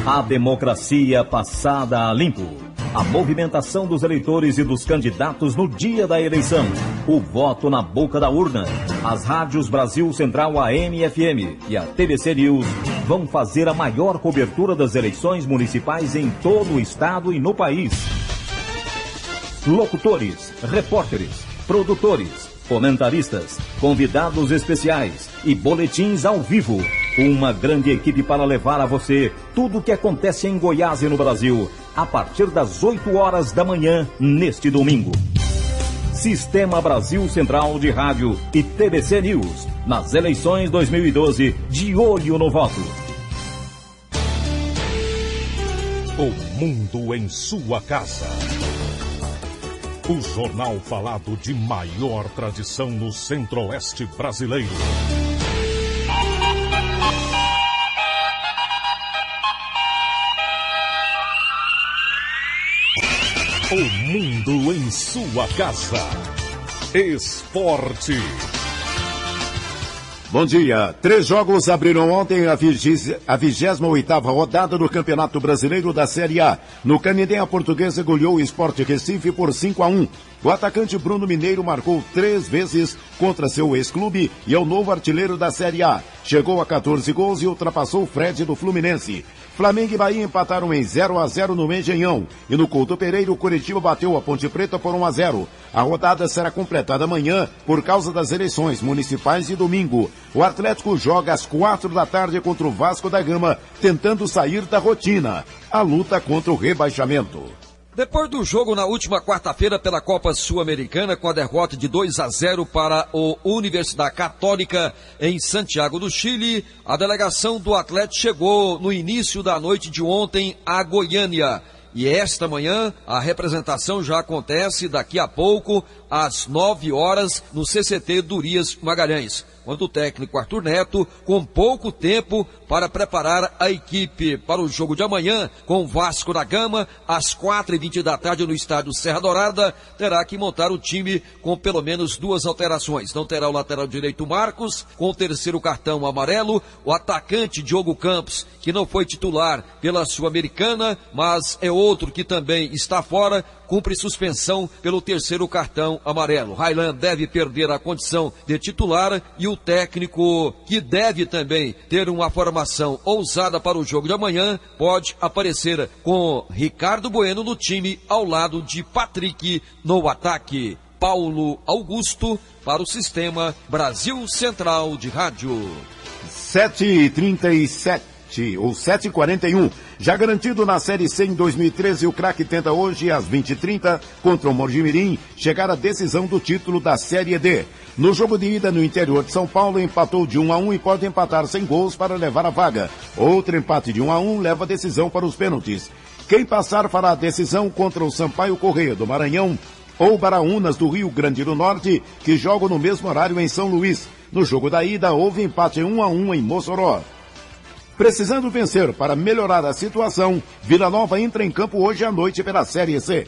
S13: A democracia passada a limpo. A movimentação dos eleitores e dos candidatos no dia da eleição. O voto na boca da urna. As rádios Brasil Central AM e FM e a TVC News vão fazer a maior cobertura das eleições municipais em todo o estado e no país. Locutores, repórteres, produtores, comentaristas, convidados especiais e boletins ao vivo. Uma grande equipe para levar a você tudo o que acontece em Goiás e no Brasil, a partir das 8 horas da manhã, neste domingo. Sistema Brasil Central de Rádio e TBC News, nas eleições 2012, de olho no voto.
S3: O mundo em sua casa. O jornal falado de maior tradição no Centro-Oeste brasileiro. O mundo em sua casa. Esporte.
S1: Bom dia. 3 jogos abriram ontem a 28ª rodada do Campeonato Brasileiro da Série A. No Canindé, a Portuguesa goleou o Sport Recife por 5-1. O atacante Bruno Mineiro marcou 3 vezes contra seu ex-clube e é o novo artilheiro da Série A. Chegou a 14 gols e ultrapassou o Fred do Fluminense. Flamengo e Bahia empataram em 0-0 no Engenhão. E no Couto Pereira, o Curitiba bateu a Ponte Preta por 1-0. A rodada será completada amanhã por causa das eleições municipais de domingo. O Atlético joga às 4 da tarde contra o Vasco da Gama, tentando sair da rotina. A luta contra o rebaixamento.
S14: Depois do jogo na última quarta-feira pela Copa Sul-Americana, com a derrota de 2-0 para o Universidade Católica em Santiago do Chile, a delegação do Atlético chegou no início da noite de ontem a Goiânia. E esta manhã a representação já acontece daqui a pouco, às 9 horas, no CCT Durias Magalhães, quando o técnico Arthur Neto, com pouco tempo para preparar a equipe para o jogo de amanhã, com o Vasco da Gama, às 4h20 da tarde no estádio Serra Dourada, terá que montar o time com pelo menos 2 alterações. Não terá o lateral direito Marcos, com o 3º cartão amarelo, o atacante Diogo Campos, que não foi titular pela Sul-Americana, mas é outro que também está fora, cumpre suspensão pelo 3º cartão amarelo. Raylan deve perder a condição de titular e o técnico, que deve também ter uma formação ousada para o jogo de amanhã, pode aparecer com Ricardo Bueno no time ao lado de Patrick no ataque. Paulo Augusto para o Sistema Brasil Central de Rádio.
S1: 7h37. Ou 7h41, já garantido na Série C em 2013, o craque tenta hoje às 20h30 contra o Mojimirim chegar à decisão do título da Série D. No jogo de ida no interior de São Paulo, empatou de 1-1 e pode empatar sem gols para levar a vaga. Outro empate de 1-1 leva a decisão para os pênaltis. Quem passar fará a decisão contra o Sampaio Corrêa do Maranhão ou Baraunas do Rio Grande do Norte, que jogam no mesmo horário em São Luís. No jogo da ida, houve empate 1-1 em Mossoró. Precisando vencer para melhorar a situação, Vila Nova entra em campo hoje à noite pela Série C.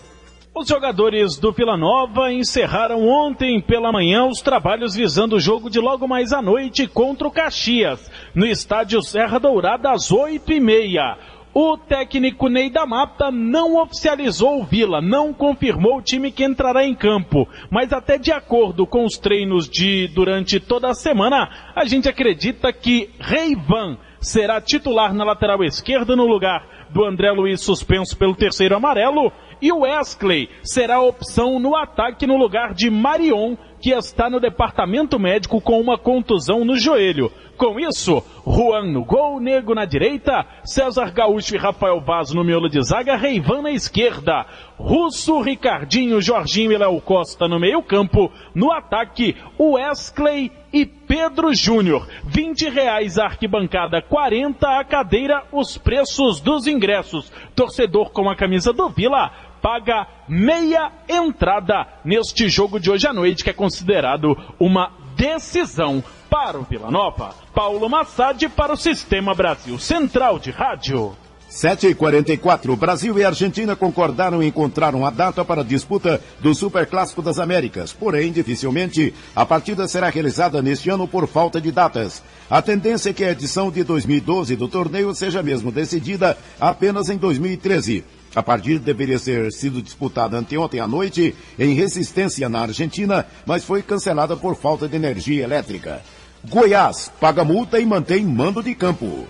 S15: Os jogadores do Vila Nova encerraram ontem pela manhã os trabalhos visando o jogo de logo mais à noite contra o Caxias, no estádio Serra Dourada às 8h30. O técnico Ney da Mata não oficializou o Vila, não confirmou o time que entrará em campo, mas até de acordo com os treinos durante toda a semana, a gente acredita que Reivan será titular na lateral esquerda no lugar do André Luiz suspenso pelo 3º amarelo, e o Wesley será a opção no ataque no lugar de Marion, que está no departamento médico com uma contusão no joelho. Com isso, Juan no gol, Nego na direita, César Gaúcho e Rafael Vaz no miolo de zaga, Reivan na esquerda, Russo, Ricardinho, Jorginho e Léo Costa no meio campo, no ataque, Wesley e Pedro Júnior. R$20 a arquibancada, 40 a cadeira, os preços dos ingressos. Torcedor com a camisa do Vila paga meia entrada neste jogo de hoje à noite, que é considerado uma decisão para o Vila Nova. Paulo Massad para o Sistema Brasil Central de Rádio.
S1: 7h44, Brasil e Argentina concordaram e encontraram a data para a disputa do Superclássico das Américas. Porém, dificilmente, a partida será realizada neste ano por falta de datas. A tendência é que a edição de 2012 do torneio seja mesmo decidida apenas em 2013. A partida deveria ter sido disputada anteontem à noite em Resistência, na Argentina, mas foi cancelada por falta de energia elétrica. Goiás paga multa e mantém mando de campo.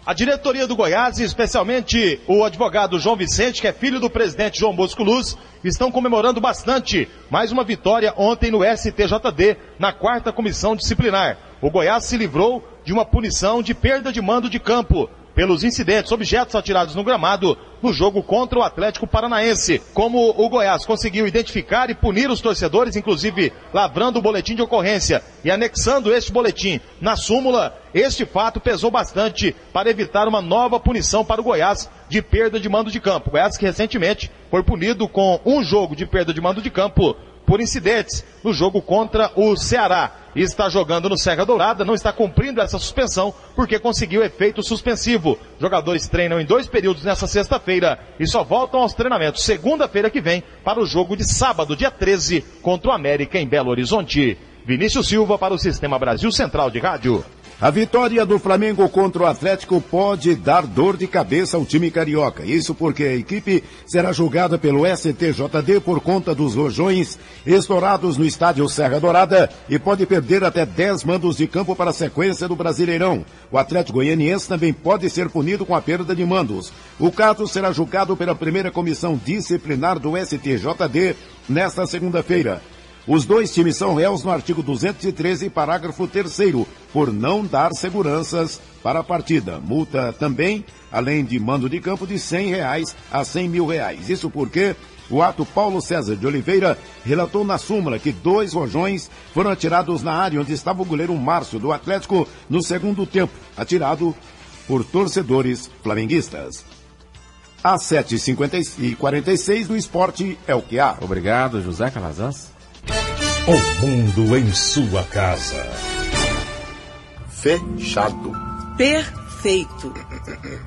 S16: A diretoria do Goiás, e especialmente o advogado João Vicente, que é filho do presidente João Bosco Luz, estão comemorando bastante mais uma vitória ontem no STJD, na 4ª comissão disciplinar. O Goiás se livrou de uma punição de perda de mando de campo pelos incidentes, objetos atirados no gramado no jogo contra o Atlético Paranaense. Como o Goiás conseguiu identificar e punir os torcedores, inclusive lavrando o boletim de ocorrência e anexando este boletim na súmula, este fato pesou bastante para evitar uma nova punição para o Goiás de perda de mando de campo. O Goiás que recentemente foi punido com um jogo de perda de mando de campo por incidentes no jogo contra o Ceará. E está jogando no Serra Dourada, não está cumprindo essa suspensão porque conseguiu efeito suspensivo. Jogadores treinam em 2 períodos nessa sexta-feira e só voltam aos treinamentos segunda-feira que vem para o jogo de sábado, dia 13, contra o América em Belo Horizonte. Vinícius Silva para o Sistema Brasil Central de Rádio.
S1: A vitória do Flamengo contra o Atlético pode dar dor de cabeça ao time carioca. Isso porque a equipe será julgada pelo STJD por conta dos rojões estourados no estádio Serra Dourada e pode perder até 10 mandos de campo para a sequência do Brasileirão. O Atlético Goianiense também pode ser punido com a perda de mandos. O caso será julgado pela primeira comissão disciplinar do STJD nesta segunda-feira. Os dois times são réus no artigo 213, parágrafo 3º, por não dar seguranças para a partida. Multa também, além de mando de campo, de R$100 a R$100.000. Isso porque o ato Paulo César de Oliveira relatou na súmula que 2 rojões foram atirados na área onde estava o goleiro Márcio do Atlético no segundo tempo, atirado por torcedores flamenguistas. Às 7h46 do esporte é o que há.
S4: Obrigado, José Calazans.
S3: O mundo em sua casa.
S10: Fechado.
S17: Perfeito.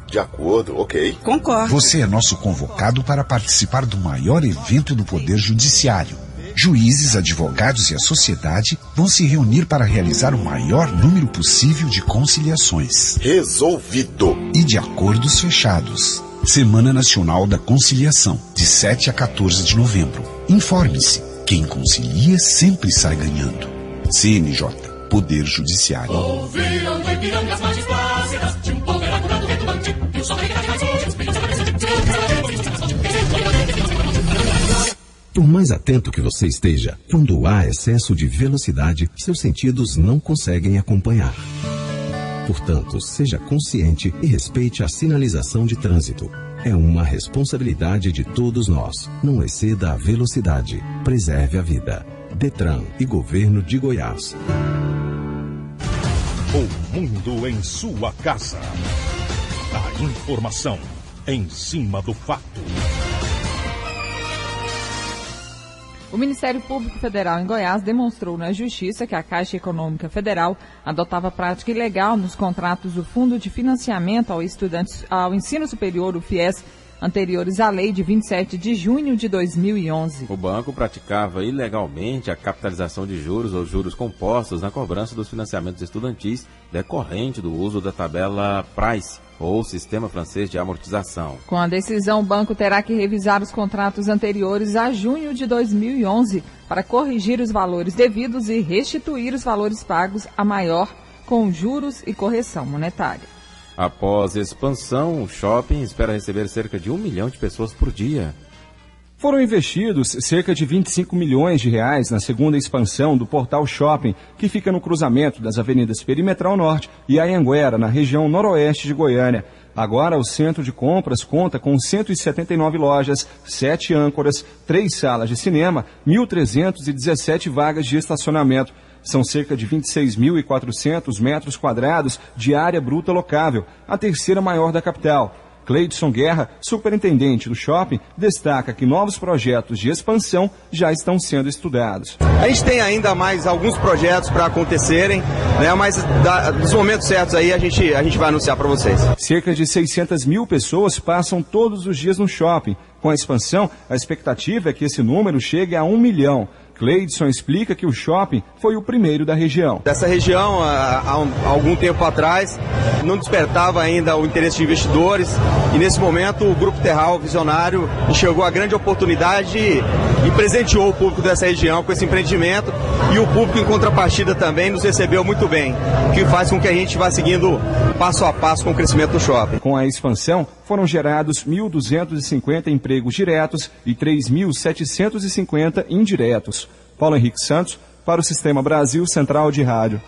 S10: De acordo, ok.
S17: Concordo.
S18: Você é nosso convocado para participar do maior evento do Poder Judiciário. Juízes, advogados e a sociedade vão se reunir para realizar o maior número possível de conciliações.
S10: Resolvido.
S18: E de acordos fechados. Semana Nacional da Conciliação, de 7 a 14 de novembro. Informe-se. Quem concilia sempre sai ganhando. CNJ, Poder Judiciário.
S19: Ouviram do Ipiranga as margens plácidas de um povo elaborado retumbante e o sol que mais hoje, os brilhos
S20: Por mais atento que você esteja, quando há excesso de velocidade, seus sentidos não conseguem acompanhar. Portanto, seja consciente e respeite a sinalização de trânsito. É uma responsabilidade de todos nós. Não exceda a velocidade. Preserve a vida. Detran e Governo de Goiás.
S3: O mundo em sua casa. A informação em cima do fato.
S2: O Ministério Público Federal em Goiás demonstrou na Justiça que a Caixa Econômica Federal adotava prática ilegal nos contratos do Fundo de Financiamento ao Ensino Superior, o FIES, anteriores à lei de 27 de junho de 2011.
S4: O banco praticava ilegalmente a capitalização de juros ou juros compostos na cobrança dos financiamentos estudantis decorrente do uso da tabela Price, ou Sistema Francês de Amortização.
S2: Com a decisão, o banco terá que revisar os contratos anteriores a junho de 2011 para corrigir os valores devidos e restituir os valores pagos a maior com juros e correção monetária.
S4: Após expansão, o shopping espera receber cerca de 1 milhão de pessoas por dia.
S5: Foram investidos cerca de R$25 milhões na segunda expansão do Portal Shopping, que fica no cruzamento das avenidas Perimetral Norte e Anhanguera, na região noroeste de Goiânia. Agora, o centro de compras conta com 179 lojas, 7 âncoras, 3 salas de cinema, 1.317 vagas de estacionamento. São cerca de 26.400 metros quadrados de área bruta locável, a terceira maior da capital. Cleidson Guerra, superintendente do shopping, destaca que novos projetos de expansão já estão sendo estudados.
S21: A gente tem ainda mais alguns projetos para acontecerem, né? Mas dos momentos certos aí a gente vai anunciar para vocês.
S5: Cerca de 600 mil pessoas passam todos os dias no shopping. Com a expansão, a expectativa é que esse número chegue a 1 milhão. Cleidson explica que o shopping foi o primeiro da região.
S21: Dessa região, há algum tempo atrás, não despertava ainda o interesse de investidores e nesse momento o Grupo Terral Visionário enxergou a grande oportunidade e presenteou o público dessa região com esse empreendimento e o público em contrapartida também nos recebeu muito bem, o que faz com que a gente vá seguindo passo a passo com o crescimento do shopping.
S5: Com a expansão, foram gerados 1.250 empregos diretos e 3.750 indiretos. Paulo Henrique Santos, para o Sistema Brasil Central de Rádio.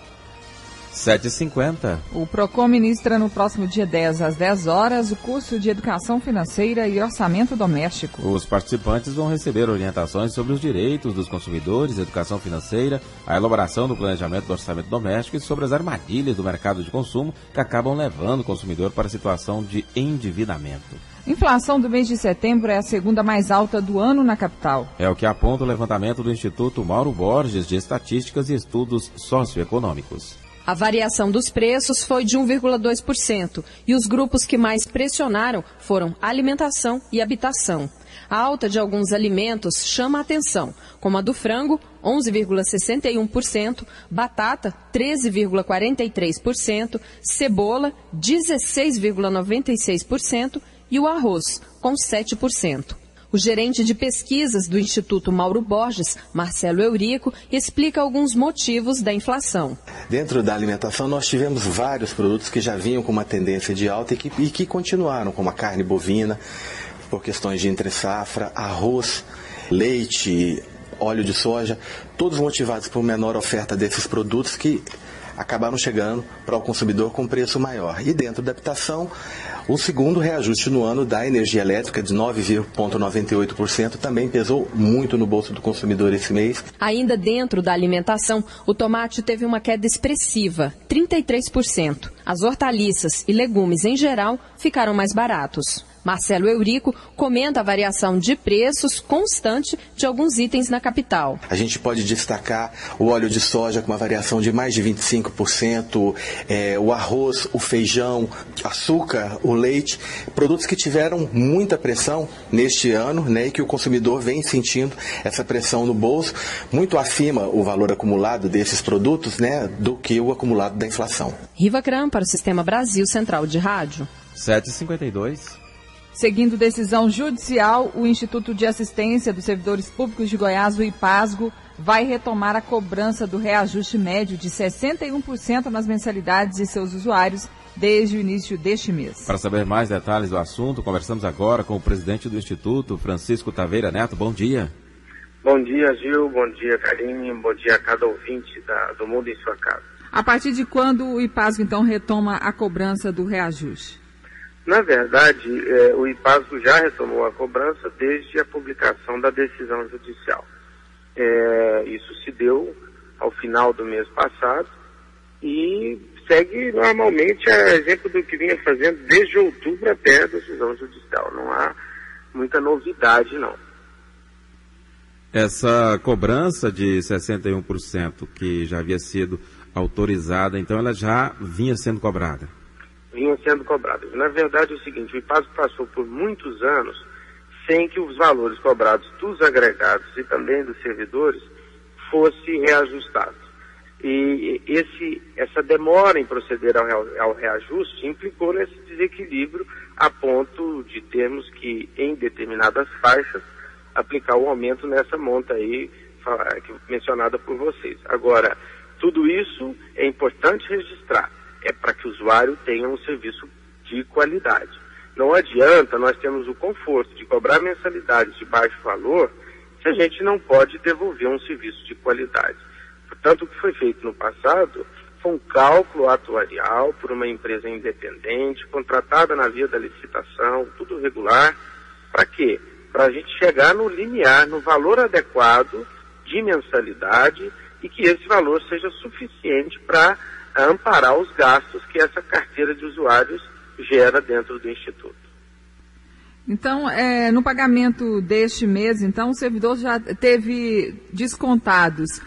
S4: 7h50.
S2: O PROCON ministra no próximo dia 10 às 10 horas o curso de Educação Financeira e Orçamento Doméstico.
S4: Os participantes vão receber orientações sobre os direitos dos consumidores, educação financeira, a elaboração do planejamento do orçamento doméstico e sobre as armadilhas do mercado de consumo que acabam levando o consumidor para a situação de endividamento.
S2: Inflação do mês de setembro é a segunda mais alta do ano na capital.
S4: É o que aponta o levantamento do Instituto Mauro Borges de Estatísticas e Estudos Socioeconômicos.
S6: A variação dos preços foi de 1,2% e os grupos que mais pressionaram foram alimentação e habitação. A alta de alguns alimentos chama a atenção, como a do frango, 11,61%, batata, 13,43%, cebola, 16,96% e o arroz, com 7%. O gerente de pesquisas do Instituto Mauro Borges, Marcelo Eurico, explica alguns motivos da inflação.
S7: Dentro da alimentação, nós tivemos vários produtos que já vinham com uma tendência de alta e que continuaram, como a carne bovina, por questões de entre-safra, arroz, leite, óleo de soja, todos motivados por menor oferta desses produtos que acabaram chegando para o consumidor com preço maior. E dentro da habitação, o segundo reajuste no ano da energia elétrica de 9,98% também pesou muito no bolso do consumidor esse mês.
S6: Ainda dentro da alimentação, o tomate teve uma queda expressiva, 33%. As hortaliças e legumes em geral ficaram mais baratos. Marcelo Eurico comenta a variação de preços constante de alguns itens na capital.
S7: A gente pode destacar o óleo de soja com uma variação de mais de 25%, o arroz, o feijão, açúcar, o leite, produtos que tiveram muita pressão neste ano, né, e que o consumidor vem sentindo essa pressão no bolso, muito acima o valor acumulado desses produtos, né, do que o acumulado da inflação.
S6: Riva Cram para o Sistema Brasil Central de Rádio.
S4: 7h52.
S2: Seguindo decisão judicial, o Instituto de Assistência dos Servidores Públicos de Goiás, o IPASGO, vai retomar a cobrança do reajuste médio de 61% nas mensalidades de seus usuários desde o início deste mês.
S4: Para saber mais detalhes do assunto, conversamos agora com o presidente do Instituto, Francisco Taveira Neto. Bom dia.
S22: Bom dia, Gil. Bom dia, Karine. Bom dia a cada ouvinte do Mundo em Sua Casa.
S2: A partir de quando o IPASGO, então, retoma a cobrança do reajuste?
S22: Na verdade, o IPASGO já retomou a cobrança desde a publicação da decisão judicial. Isso se deu ao final do mês passado e segue normalmente a exemplo do que vinha fazendo desde outubro até a decisão judicial. Não há muita novidade, não.
S4: Essa cobrança de 61% que já havia sido autorizada, então ela já vinha sendo cobrada?
S22: Vinham sendo cobradas. Na verdade é o seguinte, o IPASGO passou por muitos anos sem que os valores cobrados dos agregados e também dos servidores fossem reajustados. E essa demora em proceder ao reajuste implicou nesse desequilíbrio a ponto de termos que, em determinadas faixas, aplicar o aumento nessa monta aí mencionada por vocês. Agora, tudo isso é importante registrar. É para que o usuário tenha um serviço de qualidade. Não adianta nós termos o conforto de cobrar mensalidades de baixo valor se a gente não pode devolver um serviço de qualidade. Portanto, o que foi feito no passado foi um cálculo atuarial por uma empresa independente, contratada na via da licitação, tudo regular. Para quê? Para a gente chegar no limiar, no valor adequado de mensalidade e que esse valor seja suficiente para amparar os gastos que essa carteira de usuários gera dentro do Instituto.
S2: Então, no pagamento deste mês, então, o servidor já teve descontados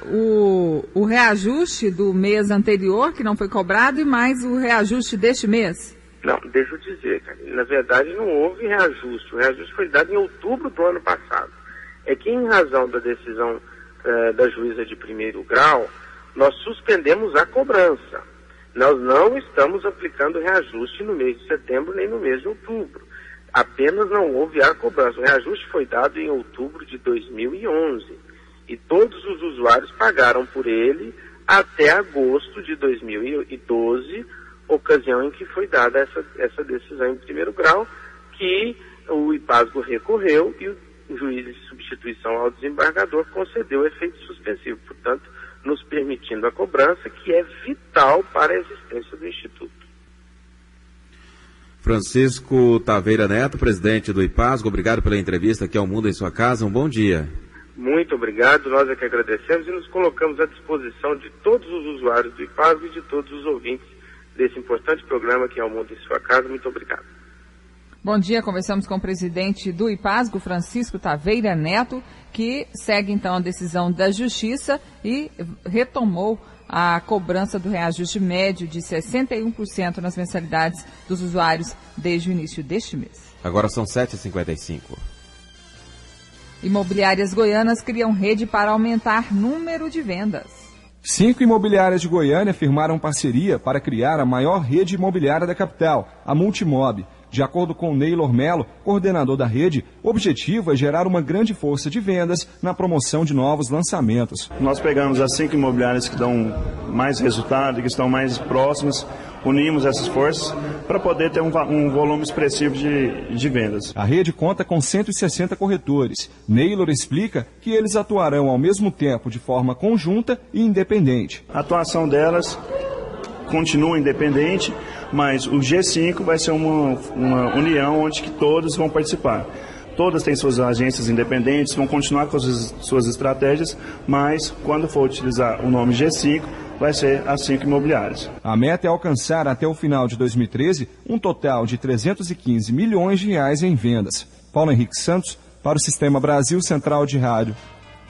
S2: o reajuste do mês anterior, que não foi cobrado, e mais o reajuste deste mês?
S22: Não, deixa eu dizer, cara. Na verdade, não houve reajuste. O reajuste foi dado em outubro do ano passado. É que, em razão da decisão da juíza de primeiro grau, nós suspendemos a cobrança. Nós não estamos aplicando reajuste no mês de setembro nem no mês de outubro. Apenas não houve a cobrança. O reajuste foi dado em outubro de 2011 e todos os usuários pagaram por ele até agosto de 2012, ocasião em que foi dada essa decisão em primeiro grau, que o IPASGO recorreu e o juiz de substituição ao desembargador concedeu efeito suspensivo. Portanto, nos permitindo a cobrança, que é vital para a existência do Instituto.
S4: Francisco Taveira Neto, presidente do IPASGO, obrigado pela entrevista aqui ao Mundo em Sua Casa, um bom dia.
S22: Muito obrigado, nós é que agradecemos e nos colocamos à disposição de todos os usuários do IPASGO e de todos os ouvintes desse importante programa que é o Mundo em Sua Casa. Muito obrigado.
S2: Bom dia, conversamos com o presidente do IPASGO, Francisco Taveira Neto, que segue então a decisão da Justiça e retomou a cobrança do reajuste médio de 61% nas mensalidades dos usuários desde o início deste mês.
S4: Agora são 7h55.
S2: Imobiliárias goianas criam rede para aumentar número de vendas.
S5: 5 imobiliárias de Goiânia firmaram parceria para criar a maior rede imobiliária da capital, a Multimob. De acordo com Neylor Melo, coordenador da rede, o objetivo é gerar uma grande força de vendas na promoção de novos lançamentos.
S8: Nós pegamos as 5 imobiliárias que dão mais resultado, que estão mais próximas, unimos essas forças para poder ter um volume expressivo de vendas.
S5: A rede conta com 160 corretores. Neylor explica que eles atuarão ao mesmo tempo de forma conjunta e independente.
S8: A atuação delas continua independente, mas o G5 vai ser uma união onde que todos vão participar. Todas têm suas agências independentes, vão continuar com as suas estratégias, mas quando for utilizar o nome G5, vai ser as 5 imobiliárias.
S5: A meta é alcançar até o final de 2013 um total de 315 milhões de reais em vendas. Paulo Henrique Santos, para o Sistema Brasil Central de Rádio.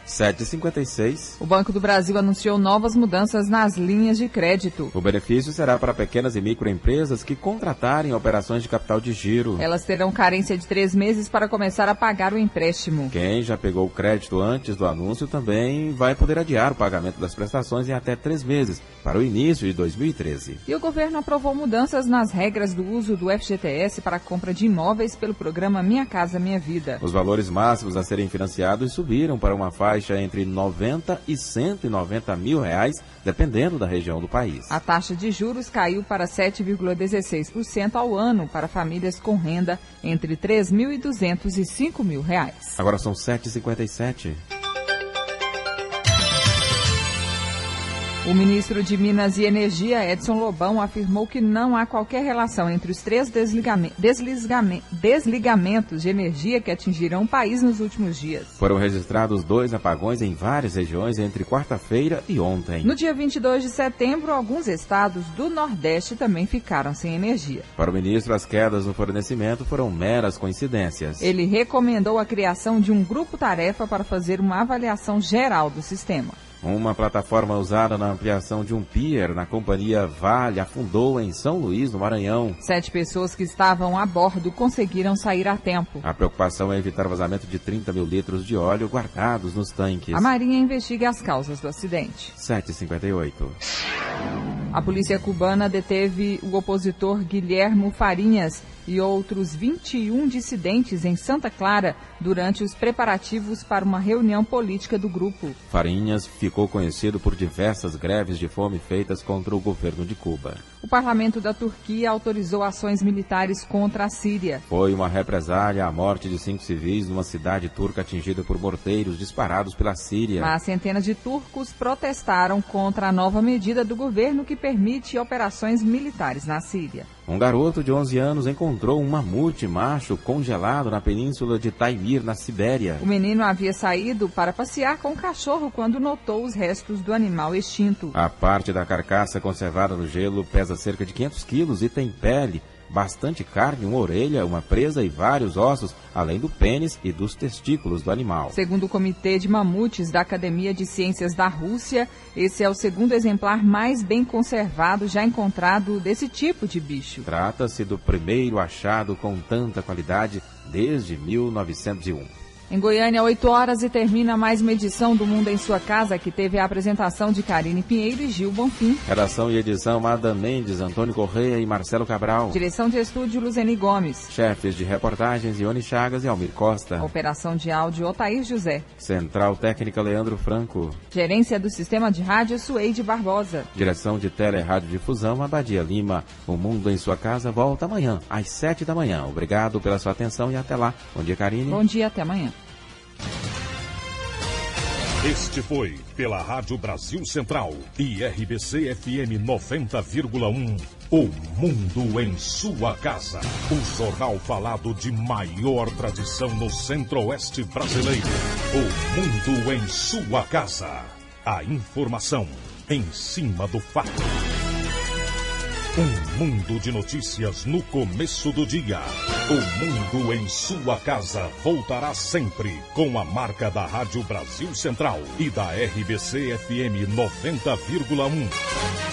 S4: 7h56.
S2: O Banco do Brasil anunciou novas mudanças nas linhas de crédito.
S4: O benefício será para pequenas e microempresas que contratarem operações de capital de giro.
S2: Elas terão carência de 3 meses para começar a pagar o empréstimo.
S4: Quem já pegou o crédito antes do anúncio também vai poder adiar o pagamento das prestações em até 3 meses, para o início de 2013.
S2: E o governo aprovou mudanças nas regras do uso do FGTS para a compra de imóveis pelo programa Minha Casa Minha Vida.
S4: Os valores máximos a serem financiados subiram para uma faixa entre 90 e 190 mil reais, dependendo da região do país.
S2: A taxa de juros caiu para 7,16% ao ano para famílias com renda entre 3.200 e 5 mil reais.
S4: Agora são 7h57.
S2: O ministro de Minas e Energia, Edson Lobão, afirmou que não há qualquer relação entre os 3 desligamentos de energia que atingiram o país nos últimos dias.
S4: Foram registrados 2 apagões em várias regiões entre quarta-feira e ontem.
S2: No dia 22 de setembro, alguns estados do Nordeste também ficaram sem energia.
S4: Para o ministro, as quedas no fornecimento foram meras coincidências.
S2: Ele recomendou a criação de um grupo-tarefa para fazer uma avaliação geral do sistema.
S4: Uma plataforma usada na ampliação de um pier na companhia Vale afundou em São Luís, no Maranhão.
S2: 7 pessoas que estavam a bordo conseguiram sair a tempo.
S4: A preocupação é evitar vazamento de 30 mil litros de óleo guardados nos tanques.
S2: A Marinha investiga as causas do acidente.
S4: 7h58.
S2: A polícia cubana deteve o opositor Guilhermo Farinhas e outros 21 dissidentes em Santa Clara durante os preparativos para uma reunião política do grupo.
S4: Farinhas ficou conhecido por diversas greves de fome feitas contra o governo de Cuba.
S2: O parlamento da Turquia autorizou ações militares contra a Síria.
S4: Foi uma represália à morte de 5 civis numa cidade turca atingida por morteiros disparados pela Síria.
S2: Mas centenas de turcos protestaram contra a nova medida do governo que permite operações militares na Síria.
S4: Um garoto de 11 anos encontrou um mamute macho congelado na península de Taimir, na Sibéria.
S2: O menino havia saído para passear com o cachorro quando notou os restos do animal extinto.
S4: A parte da carcaça conservada no gelo pesa cerca de 500 quilos e tem pele, bastante carne, uma orelha, uma presa e vários ossos, além do pênis e dos testículos do animal.
S2: Segundo o Comitê de Mamutes da Academia de Ciências da Rússia, esse é o segundo exemplar mais bem conservado já encontrado desse tipo de bicho.
S4: Trata-se do primeiro achado com tanta qualidade desde 1901.
S2: Em Goiânia, 8 horas e termina mais uma edição do Mundo em Sua Casa, que teve a apresentação de Karine Pinheiro e Gil Bonfim.
S4: Redação e edição, Ada Mendes, Antônio Correia e Marcelo Cabral.
S2: Direção de estúdio, Luzeni Gomes.
S4: Chefes de reportagens, Ione Chagas e Almir Costa.
S2: Operação de áudio, Otair José.
S4: Central técnica, Leandro Franco.
S2: Gerência do Sistema de Rádio, Sueide Barbosa.
S4: Direção de Tele e Rádio Difusão, Abadia Lima. O Mundo em Sua Casa volta amanhã, às 7 da manhã. Obrigado pela sua atenção e até lá. Bom dia, Karine.
S2: Bom dia, até amanhã.
S3: Este foi, pela Rádio Brasil Central e RBC FM 90,1, O Mundo em Sua Casa. O jornal falado de maior tradição no Centro-Oeste brasileiro. O Mundo em Sua Casa. A informação em cima do fato. Um mundo de notícias no começo do dia. O Mundo em Sua Casa voltará sempre com a marca da Rádio Brasil Central e da RBC FM 90,1.